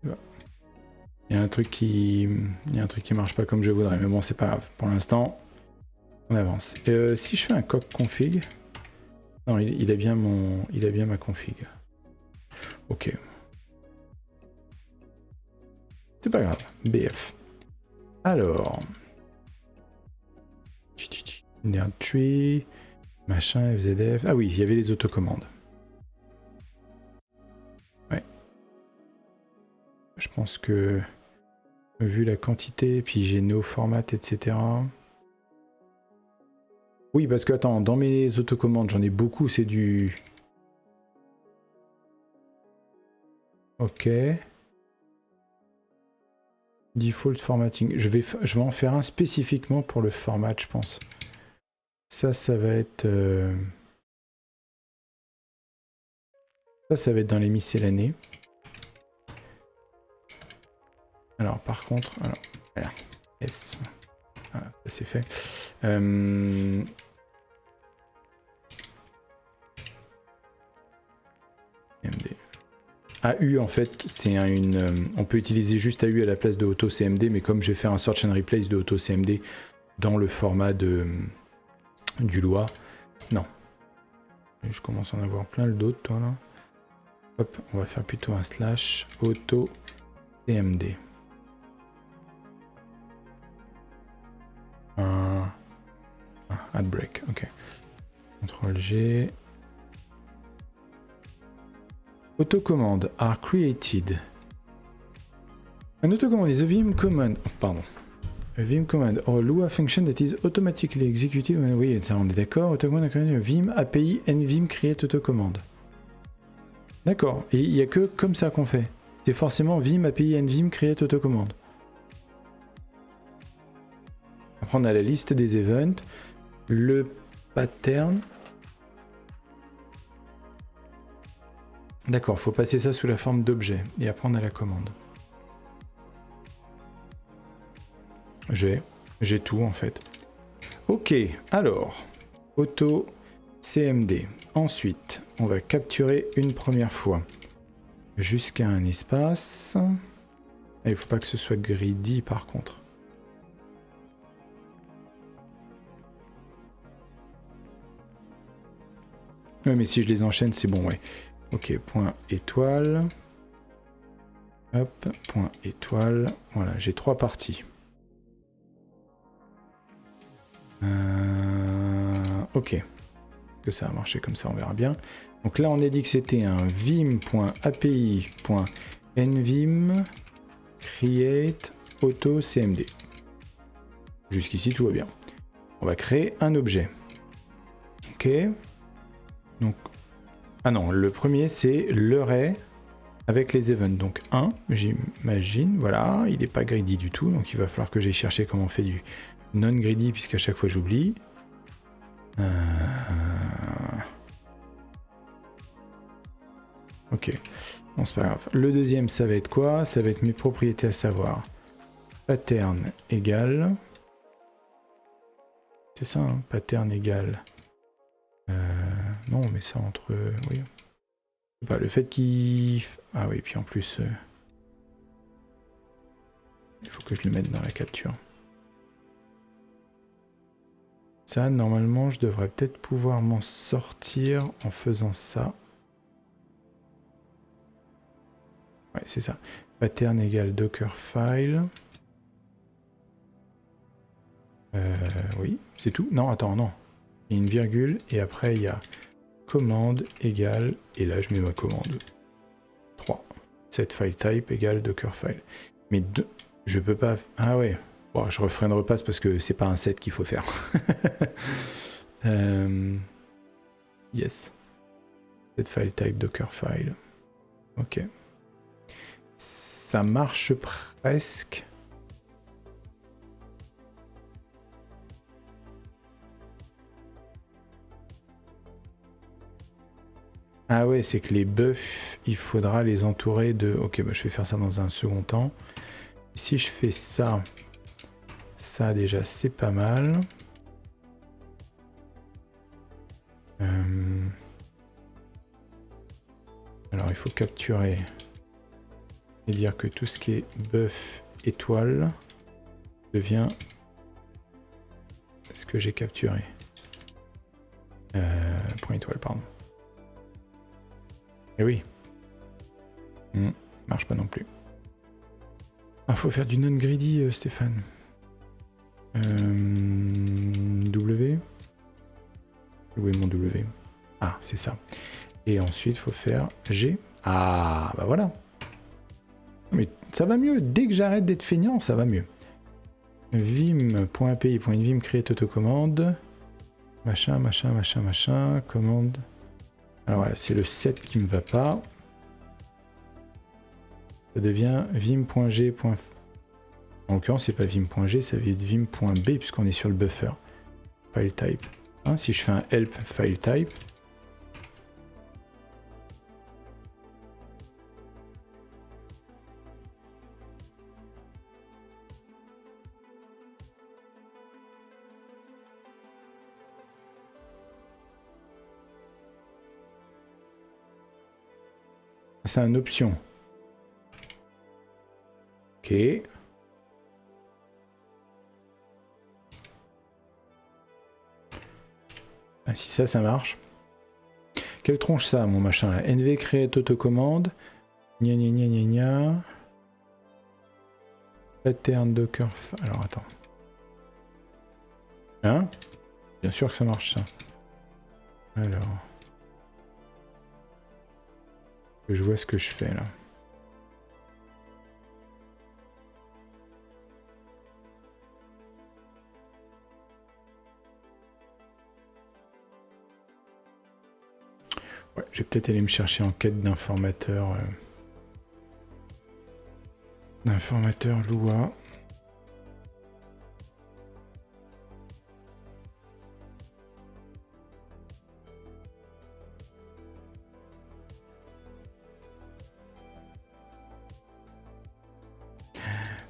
Il y a un truc qui marche pas comme je voudrais, mais bon, c'est pas grave. Pour l'instant, on avance. Si je fais un coq config, non, il a bien ma config. Ok. C'est pas grave. BF. Alors. Nerd tree. Machin, FZF. Ah oui, il y avait les autocommandes. Ouais. Je pense que, vu la quantité, puis j'ai no format, etc. Oui, parce que, attends, dans mes autocommandes, j'en ai beaucoup, c'est du... Ok. Default formatting. Je vais en faire un spécifiquement pour le format, je pense. Ça va être... Ça va être dans les miscellanées. Alors, par contre... Alors, S. Voilà, ça c'est fait. Euh, CMD. AU en fait, c'est on peut utiliser juste AU à la place de Auto CMD, mais comme je vais faire un Search and Replace de Auto CMD dans le format du Lua, non. Je commence à en avoir plein d'autres, toi là. Hop, on va faire plutôt un slash Auto CMD. Add break, ok. CTRL G. Autocommand are created. An autocommand is a Vim command. Oh, pardon. A Vim command or a Lua function that is automatically executed. Oui, ça on est d'accord. Autocommand a created a Vim API nvim create autocommand. D'accord. Et il n'y a que comme ça qu'on fait. C'est forcément Vim API nvim create autocommand. Après on a la liste des events, le pattern. D'accord, faut passer ça sous la forme d'objet et après on a la commande. J'ai tout en fait. Ok, alors, auto CMD. Ensuite, on va capturer une première fois jusqu'à un espace. Ah, il faut pas que ce soit greedy par contre. Ouais, mais si je les enchaîne, c'est bon, ouais. Ok, point étoile. Hop, point étoile. Voilà, j'ai 3 parties. Ok. Que ça a marché comme ça, on verra bien. Donc là, on a dit que c'était un vim.api.nvim create auto cmd. Jusqu'ici, tout va bien. On va créer un objet. Ok. Donc, ah non, le premier, c'est l'array avec les events. Donc 1, j'imagine. Voilà, il n'est pas greedy du tout. Donc il va falloir que j'aille chercher comment on fait du non-greedy, puisqu'à chaque fois, j'oublie. Ok, bon c'est pas grave. Le deuxième ça va être quoi? Ça va être mes propriétés à savoir pattern égale. C'est ça, hein, pattern égale. Non, on met ça entre. Oui. Pas le fait qu'il. Ah oui, puis en plus. Il faut que je le mette dans la capture. Ça, normalement, je devrais peut-être pouvoir m'en sortir en faisant ça. Ouais, c'est ça. Pattern égale Dockerfile. Oui, c'est tout. Non, attends, non. Il y a une virgule et après il y a commande égale, et là je mets ma commande. 3. Set file type égale Dockerfile. Mais je peux pas. Ah ouais. Bon, je referai une repasse parce que c'est pas un set qu'il faut faire. Yes. Set file type Dockerfile. Ok. Ça marche presque. Ah ouais, c'est que les buffs, il faudra les entourer de... Ok, bah je vais faire ça dans un second temps. Si je fais ça, ça déjà c'est pas mal. Alors il faut capturer et dire que tout ce qui est buff étoile devient ce que j'ai capturé. Point étoile, pardon. Et oui. Marche pas non plus. Ah, faut faire du non-greedy, Stéphane. W. Où est mon W? Ah, c'est ça. Et ensuite, faut faire G. Ah, bah voilà. Mais ça va mieux. Dès que j'arrête d'être feignant, ça va mieux. Vim.api.nvim create autocommande. Machin, machin, machin, machin. Commande. Alors voilà, c'est le 7 qui me va pas. Ça devient vim.g. En l'occurrence, c'est pas vim.g, ça va être vim.b puisqu'on est sur le buffer. File type. Hein, si je fais un help file type. C'est une option. Ok. Ah, si ça marche. Quelle tronche ça, mon machin là? NV create autocommande. Gna gna gna gna gna. Pattern docker. Alors attends. Hein? Bien sûr que ça marche ça. Alors. Que je vois ce que je fais là. Ouais, je vais peut-être aller me chercher en quête d'informateur. D'informateur Lua.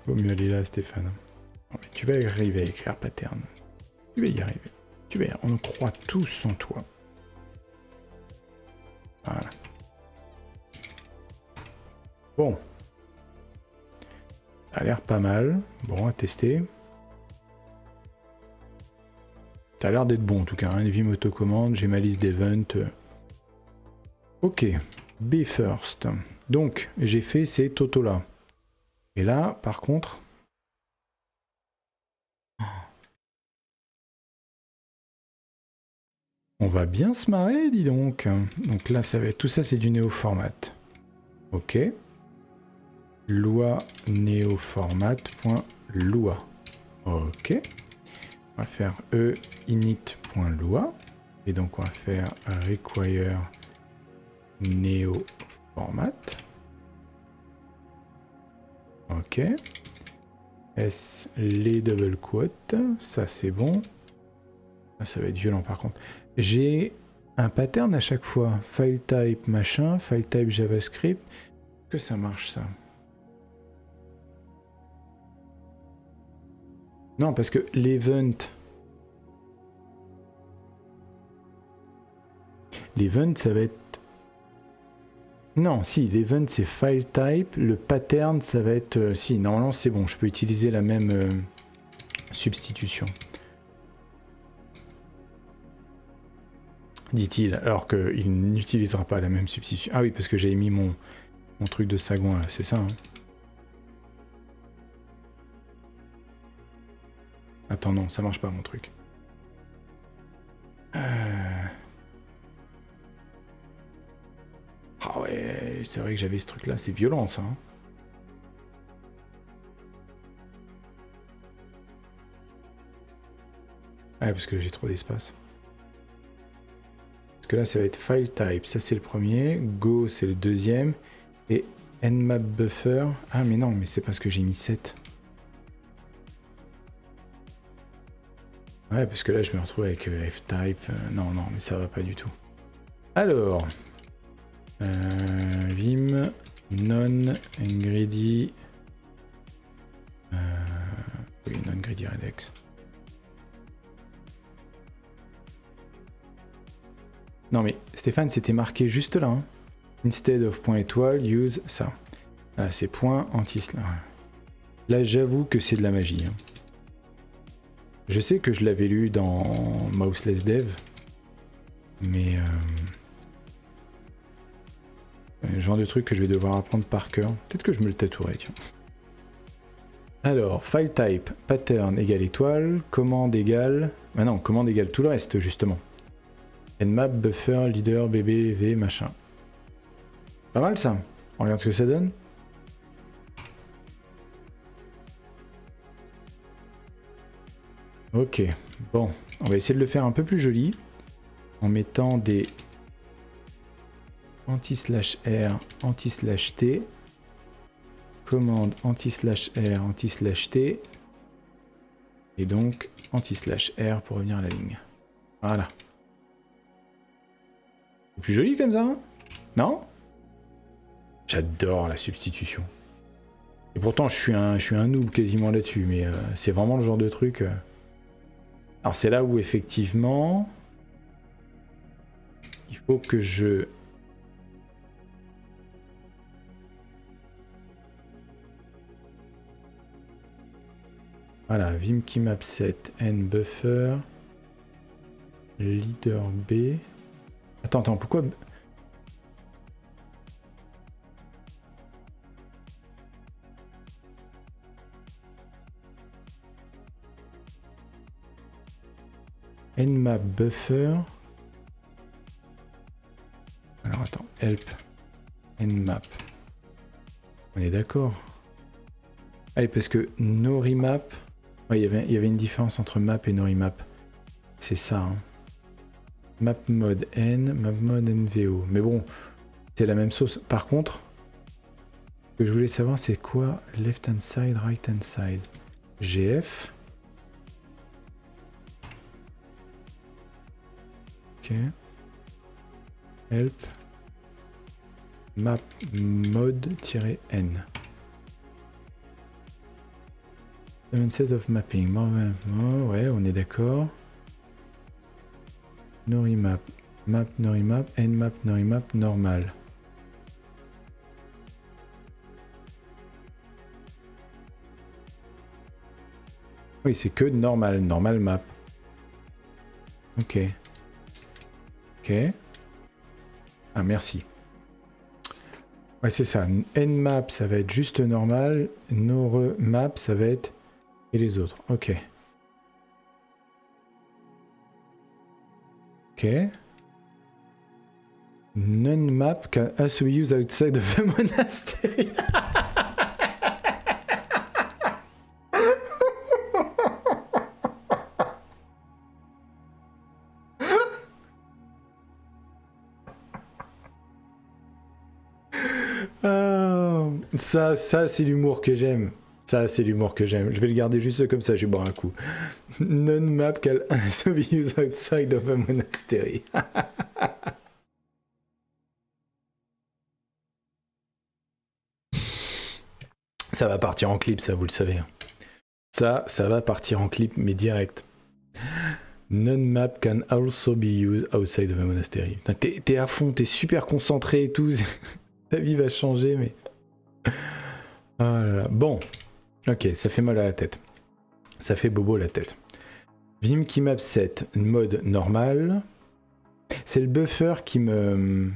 Vaut mieux aller là, Stéphane. Non, mais tu vas arriver à écrire pattern. Tu vas y arriver. Tu vas y arriver. On croit tous en toi. Voilà. Bon. Ça a l'air pas mal. Bon, à tester. Ça a l'air d'être bon en tout cas. Hein. Vim autocommande, j'ai ma liste d'events. Ok. Be first. Donc, j'ai fait ces totaux là. Et là, par contre... On va bien se marrer, dis donc. Donc là, ça va être... Tout ça, c'est du néo-format. Ok. Loi néoformat.loi. Ok. On va faire init.loi. Et donc, on va faire require néoformat. Ok. S les double quotes. Ça, c'est bon. Ça va être violent, par contre. J'ai un pattern à chaque fois. File type machin, file type JavaScript. Que ça marche ça? Non, parce que l'event... L'event, ça va être... Non, si, l'event c'est file type. Le pattern, ça va être... Si, normalement c'est bon. Je peux utiliser la même substitution. Dit-il, alors qu'il n'utilisera pas la même substitution. Ah oui, parce que j'avais mis mon truc de sagouin là, c'est ça hein. Attends, non, ça marche pas mon truc. Ah ouais, c'est vrai que j'avais ce truc là, c'est violent ça. Hein. Ouais, parce que j'ai trop d'espace. Parce que là, ça va être file type, ça c'est le premier, go c'est le deuxième, et nmap buffer. Ah mais non, mais c'est parce que j'ai mis 7. Ouais, parce que là, je me retrouve avec f-type. Non, non, mais ça va pas du tout. Alors, vim non greedy. Oui, non greedy redex. Non mais Stéphane, c'était marqué juste là. Hein. Instead of point étoile, use ça. Là, c'est point anti-slash. Là, j'avoue que c'est de la magie. Hein. Je sais que je l'avais lu dans Mouseless Dev, mais le genre de truc que je vais devoir apprendre par cœur. Peut-être que je me le tatouerai, tiens. Alors, file type, pattern égale étoile, commande égale... Ah non, commande égale tout le reste, justement. Nmap, buffer, leader, bb, v, machin. Pas mal ça. On regarde ce que ça donne. Ok, bon, on va essayer de le faire un peu plus joli en mettant des anti-slash-r, anti-slash-t, commande anti-slash-r, anti-slash-t, et donc anti-slash-r pour revenir à la ligne. Voilà. C'est plus joli comme ça, hein? Non? J'adore la substitution. Et pourtant, je suis un noob quasiment là-dessus, mais c'est vraiment le genre de truc... Alors c'est là où effectivement il faut que je Voilà, vim keymap set n buffer leader B. Attends, pourquoi nmap buffer. Alors attends, help nmap. On est d'accord. Allez, parce que norimap, ouais, il y avait une différence entre map et norimap. C'est ça. Hein. Map mode n, map mode nvo. Mais bon, c'est la même sauce. Par contre, ce que je voulais savoir, c'est quoi left hand side, right hand side. GF. Ok. Help. Map mode-n. Set of mapping. Oh, ouais, on est d'accord. Norimap. Map norimap. Nmap norimap normal. Oui, c'est que normal. Normal map. Ok. Ok. Ah, merci. Ouais, c'est ça. Nmap, ça va être juste normal. Noremap, ça va être... Et les autres. Ok. Ok. Non-map can also be used outside of a monastery. Ça c'est l'humour que j'aime. Ça, c'est l'humour que j'aime. Je vais le garder juste comme ça, je vais boire un coup. Non-map can also be used outside of a monastery. Ça va partir en clip, ça, vous le savez. Ça va partir en clip, mais direct. Non-map can also be used outside of a monastery. T'es à fond, t'es super concentré et tout. Ta vie va changer, mais... Oh là là. Bon. Ok, ça fait mal à la tête. Ça fait bobo la tête. Vim keymap set, mode normal. C'est le buffer qui me...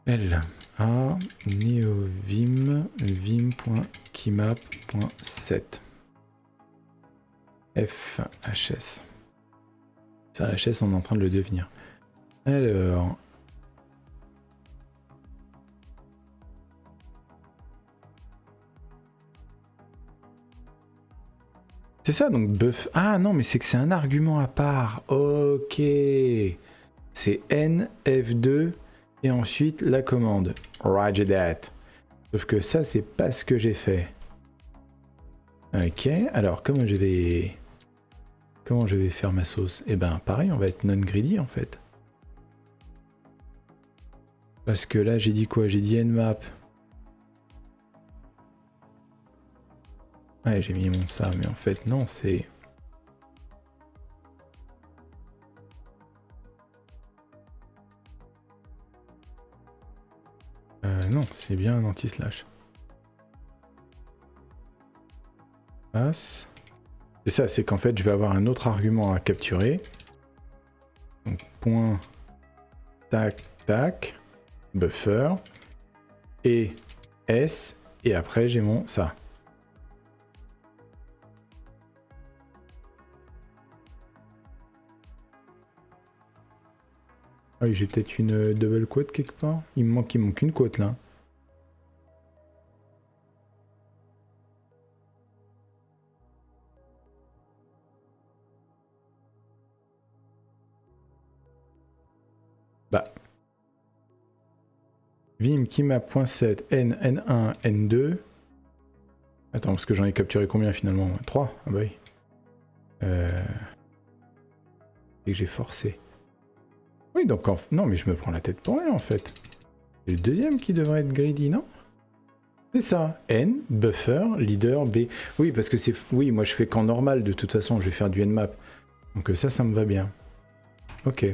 L. A. Neovim. Vim.keymap.set. FHS. Ça, HS, on est en train de le devenir. Alors... C'est ça, donc buff... Ah non, mais c'est que c'est un argument à part. Ok. C'est N, F2, et ensuite la commande. Roger that. Sauf que ça, c'est pas ce que j'ai fait. Ok, alors comment je vais faire ma sauce? Eh ben, pareil, on va être non-greedy, en fait. Parce que là, j'ai dit quoi? J'ai dit nmap. Ouais, j'ai mis mon ça, mais en fait, non, c'est... non, c'est bien un anti-slash. Passe. C'est ça, c'est qu'en fait, je vais avoir un autre argument à capturer. Donc, point, tac, tac, buffer, et S, et après, j'ai mon ça. Ah oui, j'ai peut-être une double quote quelque part. Il manque une quote là. Bah. Vim keymap.set n n1 n2. Attends, parce que j'en ai capturé combien finalement? 3. Ah bah oui. Et que j'ai forcé. Oui, donc non, mais je me prends la tête pour rien en fait. C'est le deuxième qui devrait être greedy, non? C'est ça. N, buffer, leader, B. Oui, parce que c'est... Oui, moi je fais qu'en normal, de toute façon, je vais faire du nmap. Donc ça me va bien. Ok.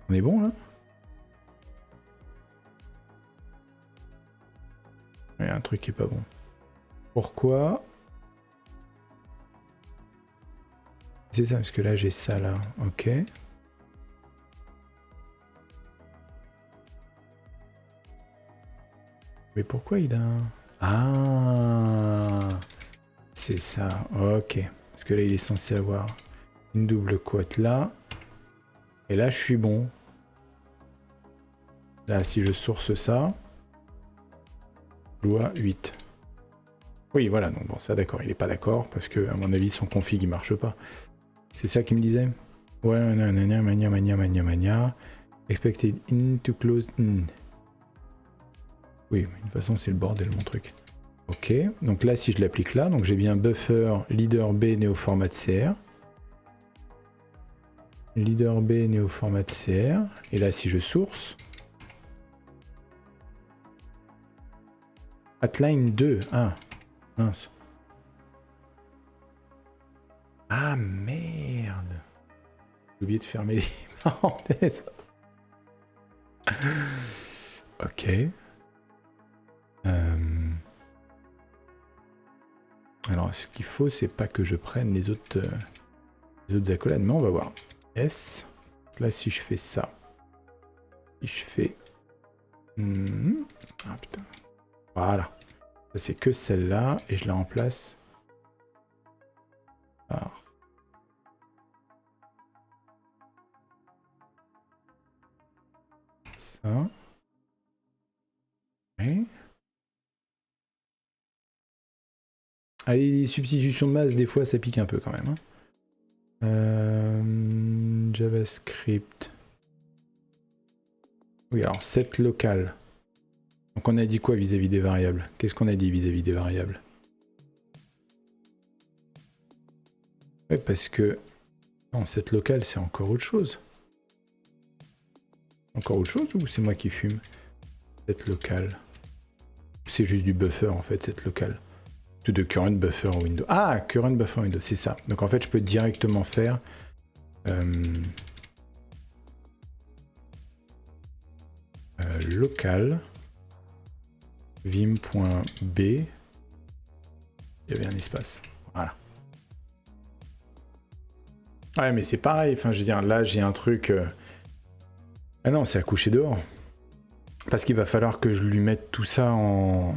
On est bon là? Il y a un truc qui est pas bon. Pourquoi? C'est ça, parce que là j'ai ça là, ok. Mais pourquoi il a un... Ah, c'est ça, ok. Parce que là il est censé avoir une double quote là. Et là je suis bon. Là si je source ça, loi 8. Oui voilà, donc bon ça d'accord, il est pas d'accord parce que à mon avis son config il marche pas. C'est ça qu'il me disait? Ouais, mania. Expected in to close in. Oui, mais de toute façon, c'est le bordel, mon truc. Ok, donc là, si je l'applique là, donc j'ai bien buffer leader B néo-format CR. Leader B néo-format CR. Et là, si je source. Atline 2. Ah, mince. Ah, merde. J'ai oublié de fermer les parenthèses. Ok. Alors, ce qu'il faut, c'est pas que je prenne les autres accolades, mais on va voir. S. Là, si je fais ça, si je fais... Ah putain. Voilà. Ça, c'est que celle-là, et je la remplace par... ça. Et... Allez, les substitutions de masse, des fois, ça pique un peu quand même. Hein. JavaScript. Oui, alors, set local. Donc, on a dit quoi vis-à-vis des variables? Qu'est-ce qu'on a dit vis-à-vis des variables? Ouais, parce que... Non, set local, c'est encore autre chose. Encore autre chose ou c'est moi qui fume? Set local. C'est juste du buffer, en fait, set local. Tout de current buffer window. Ah, current buffer window, c'est ça. Donc en fait, je peux directement faire local vim.b. Il y avait un espace. Voilà. Ouais, mais c'est pareil. Enfin, je veux dire, là, j'ai un truc. Ah non, c'est à coucher dehors. Parce qu'il va falloir que je lui mette tout ça en.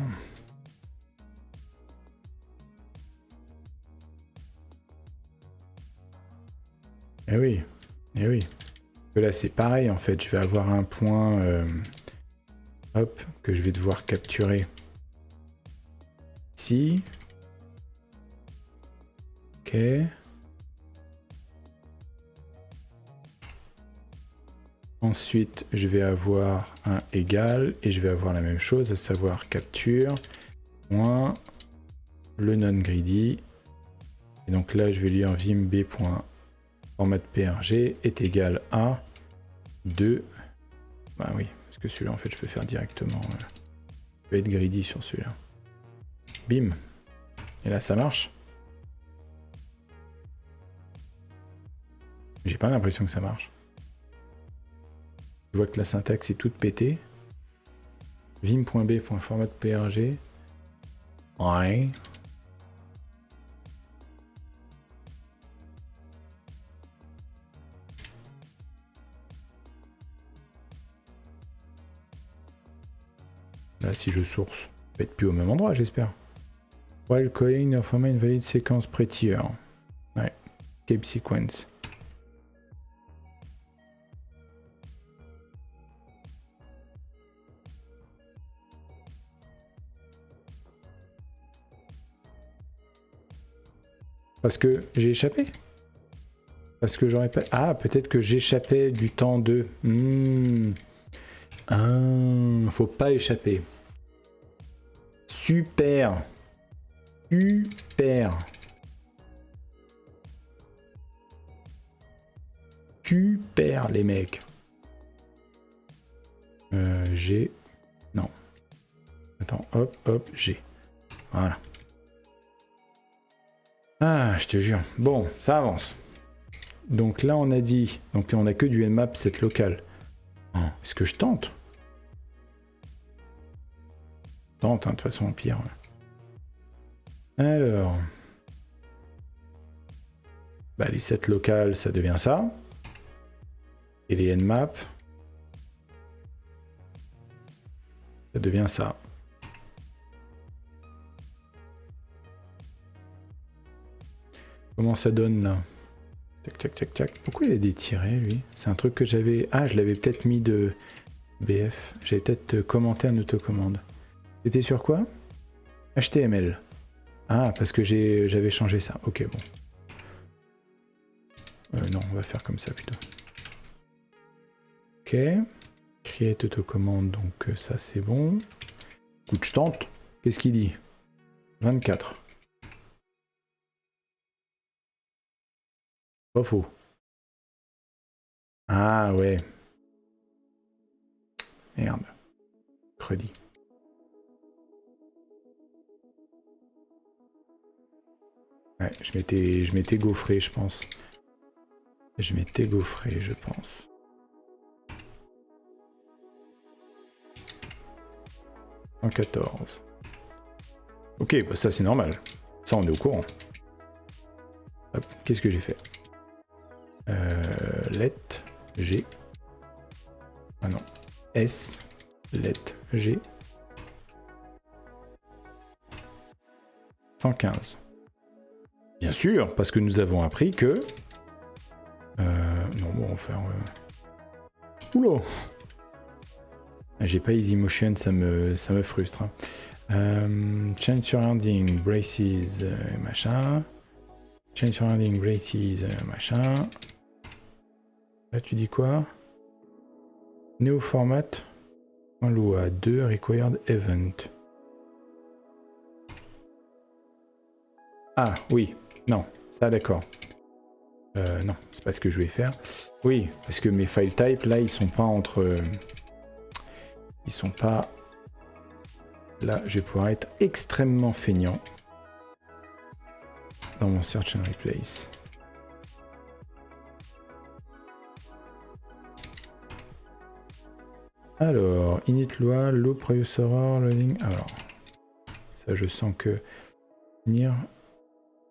Eh oui, eh oui. Là, c'est pareil en fait. Je vais avoir un point, hop, que je vais devoir capturer ici. Ok. Ensuite, je vais avoir un égal et je vais avoir la même chose, à savoir capture moins le non greedy. Et donc là, je vais lire vimb.format.prg est égal à 2. Bah oui, parce que celui-là, en fait, je peux faire directement. Je vais être greedy sur celui-là. Bim. Et là, ça marche. J'ai pas l'impression que ça marche. Je vois que la syntaxe est toute pétée. vim.b.format.prg. Ouais. Là, si je source, ça va être plus au même endroit, j'espère. While calling a format invalid sequence prettier. Ouais. Cape sequence. Parce que j'ai échappé. Parce que j'aurais pas... Ah, peut-être que j'échappais du temps de... faut pas échapper. Super. Super. Super, les mecs. G. Non. Attends, hop, hop, G. Voilà. Ah, je te jure. Bon, ça avance. Donc là, on a dit... Donc là, on a que du nmap set local. Est-ce que je tente? Tente, hein, de toute façon, au pire. Alors, bah, les sets locales, ça devient ça. Et les nmap, ça devient ça. Comment ça donne là? Tac, tac, tac, tac. Pourquoi il a des tirets, lui? C'est un truc que j'avais... Ah, je l'avais peut-être mis de BF. J'avais peut-être commenté un autocommande. C'était sur quoi? HTML. Ah, parce que j'avais changé ça. Ok, bon. Non, on va faire comme ça plutôt. Ok. Create autocommande, donc ça c'est bon. Écoute, je tente. Qu'est-ce qu'il dit? 24. Pas faux. Ah ouais. Merde. Crédit. Ouais, je m'étais gaufré, je pense. Je m'étais gaufré, je pense. En 14. Ok, bah ça c'est normal. Ça on est au courant. Qu'est-ce que j'ai fait? Let G. Ah non. S. Let G. 115. Bien sûr, parce que nous avons appris que... non, bon, on va faire... Oula! J'ai pas Easy Motion, ça me frustre. Hein. Change surrounding, braces, machin. Change surrounding, braces, machin. Là, tu dis quoi? Neo format. En loi 2, required event. Ah, oui. Non, ça d'accord. Non, c'est pas ce que je vais faire. Oui, parce que mes file types, là, ils sont pas entre... ils sont pas... Là, je vais pouvoir être extrêmement feignant dans mon search and replace. Alors, init loi, low previous error, loading... Alors, ça, je sens que... Near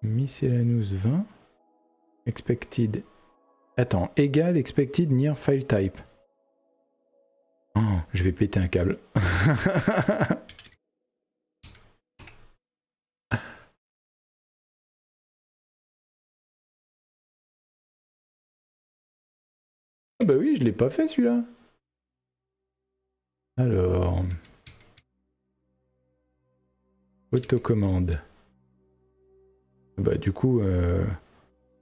miscellaneous 20... Expected... Attends, égal expected near file type. Oh, je vais péter un câble. Ah bah oui, je l'ai pas fait celui-là. Alors... Autocommande. Bah du coup...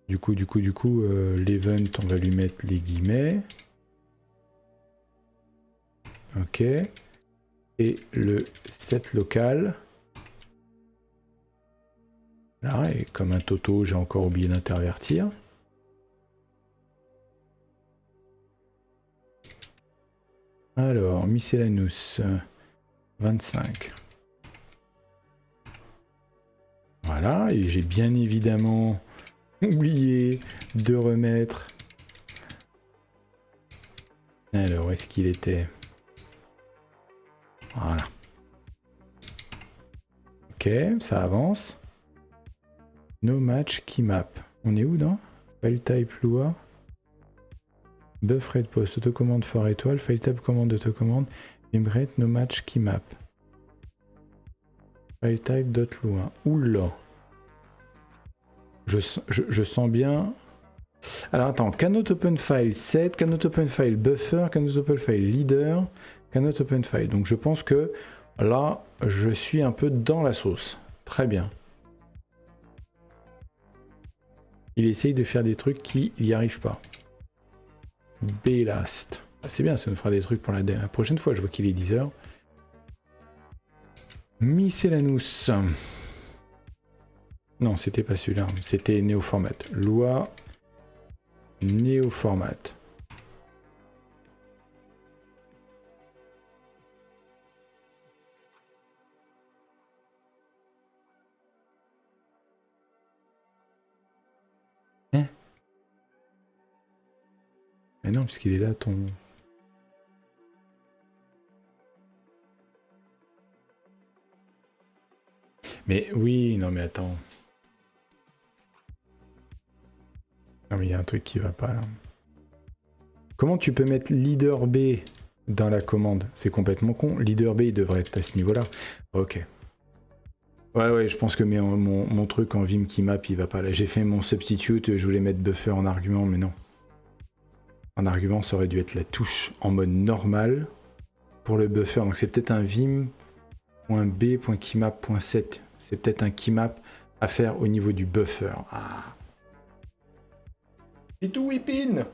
l'event, on va lui mettre les guillemets. Ok. Et le set local. Là, et comme un toto, j'ai encore oublié d'intervertir. Alors, miscellaneous 25. Voilà, et j'ai bien évidemment oublié de remettre... Alors, où est-ce qu'il était? Voilà. Ok, ça avance. No match key map. On est où dans file type loi? Buff red post, autocommande for étoile, file type commande d'autocommande, membrate no match key map. File type dot loi. Oula. Je sens bien. Alors attends, cannot open file set, cannot open file buffer, cannot open file leader, cannot open file. Donc je pense que là, je suis un peu dans la sauce. Très bien. Il essaye de faire des trucs qui n'y arrivent pas. Blast. Ah, c'est bien, ça nous fera des trucs pour la prochaine fois. Je vois qu'il est 10h. Miscellaneous. Non, c'était pas celui-là. C'était néoformat. Loi néoformat. Hein? Mais non, puisqu'il est là, ton... Mais oui, non mais attends. Non mais il y a un truc qui va pas là. Comment tu peux mettre leader B dans la commande? C'est complètement con. Leader B, il devrait être à ce niveau-là. Ok. Ouais, je pense que mon truc en Vim Keymap, il va pas là. J'ai fait mon substitute, je voulais mettre buffer en argument, mais non. En argument, ça aurait dû être la touche en mode normal pour le buffer. Donc c'est peut-être un vim.b.keymap.set. C'est peut-être un keymap à faire au niveau du buffer. Ah. Et tout whippin'.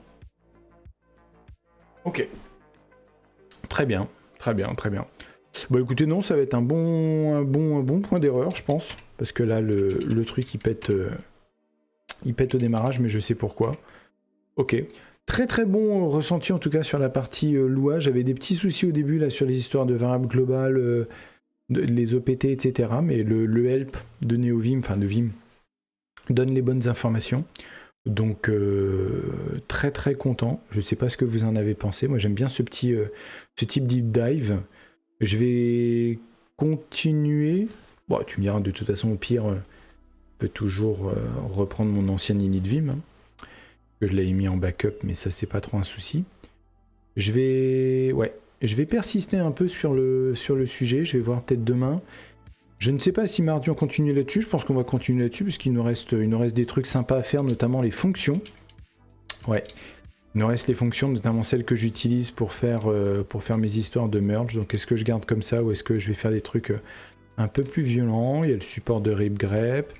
Ok. Très bien. Bon écoutez, non, ça va être un bon point d'erreur, je pense. Parce que là, le truc, il pète au démarrage, mais je sais pourquoi. Ok. Très bon ressenti, en tout cas, sur la partie Lua. J'avais des petits soucis au début, là, sur les histoires de variables globales, les OPT, etc. Mais le help de NeoVim, enfin de Vim, donne les bonnes informations. Donc, très content. Je ne sais pas ce que vous en avez pensé. Moi, j'aime bien ce type deep dive. Je vais continuer. Bon, tu me diras, de toute façon, au pire, je peux toujours reprendre mon ancien init Vim. Hein, que je l'avais mis en backup, mais ça, c'est pas trop un souci. Je vais persister un peu sur le sujet. Je vais voir peut-être demain. Je ne sais pas si mardi on continue là-dessus. Je pense qu'on va continuer là-dessus, parce qu'il nous reste des trucs sympas à faire, notamment les fonctions. Ouais. Il nous reste les fonctions, notamment celles que j'utilise pour faire mes histoires de merge. Donc est-ce que je garde comme ça ou est-ce que je vais faire des trucs un peu plus violents? Il y a le support de ripgrep.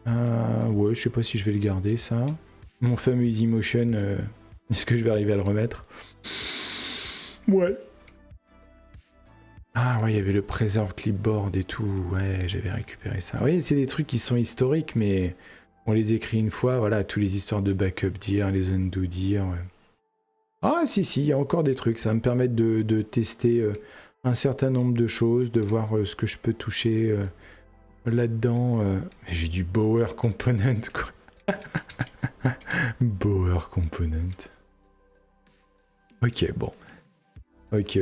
Ouais, je sais pas si je vais le garder ça. Mon fameux EasyMotion, est-ce que je vais arriver à le remettre? Ouais. Ah ouais, il y avait le preserve clipboard et tout. Ouais, j'avais récupéré ça. Oui, c'est des trucs qui sont historiques, mais on les écrit une fois. Voilà, tous les histoires de backup dire, les undo dire. Ouais. Ah si, il y a encore des trucs. Ça va me permettre de tester un certain nombre de choses, de voir ce que je peux toucher là-dedans. J'ai du Bower Component, quoi. Bower Component. Ok, bon. Ok.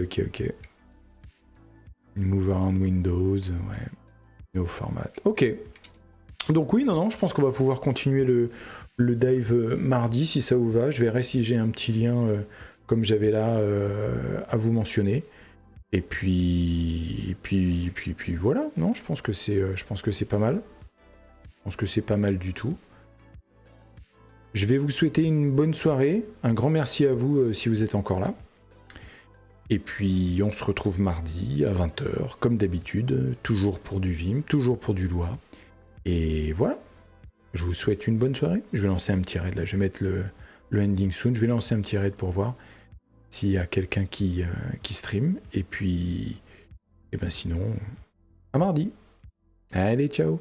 Move around Windows, ouais. Au format. Ok. Donc oui, non, je pense qu'on va pouvoir continuer le dive mardi, si ça vous va. Je verrai si j'ai un petit lien, comme j'avais là, à vous mentionner. Et puis voilà. Non, je pense que c'est pas mal. Je pense que c'est pas mal du tout. Je vais vous souhaiter une bonne soirée. Un grand merci à vous si vous êtes encore là. Et puis on se retrouve mardi à 20h, comme d'habitude, toujours pour du Vim, toujours pour du Lua. Et voilà, je vous souhaite une bonne soirée. Je vais lancer un petit raid là, je vais mettre le ending soon. Je vais lancer un petit raid pour voir s'il y a quelqu'un qui stream. Et puis, sinon, à mardi. Allez, ciao.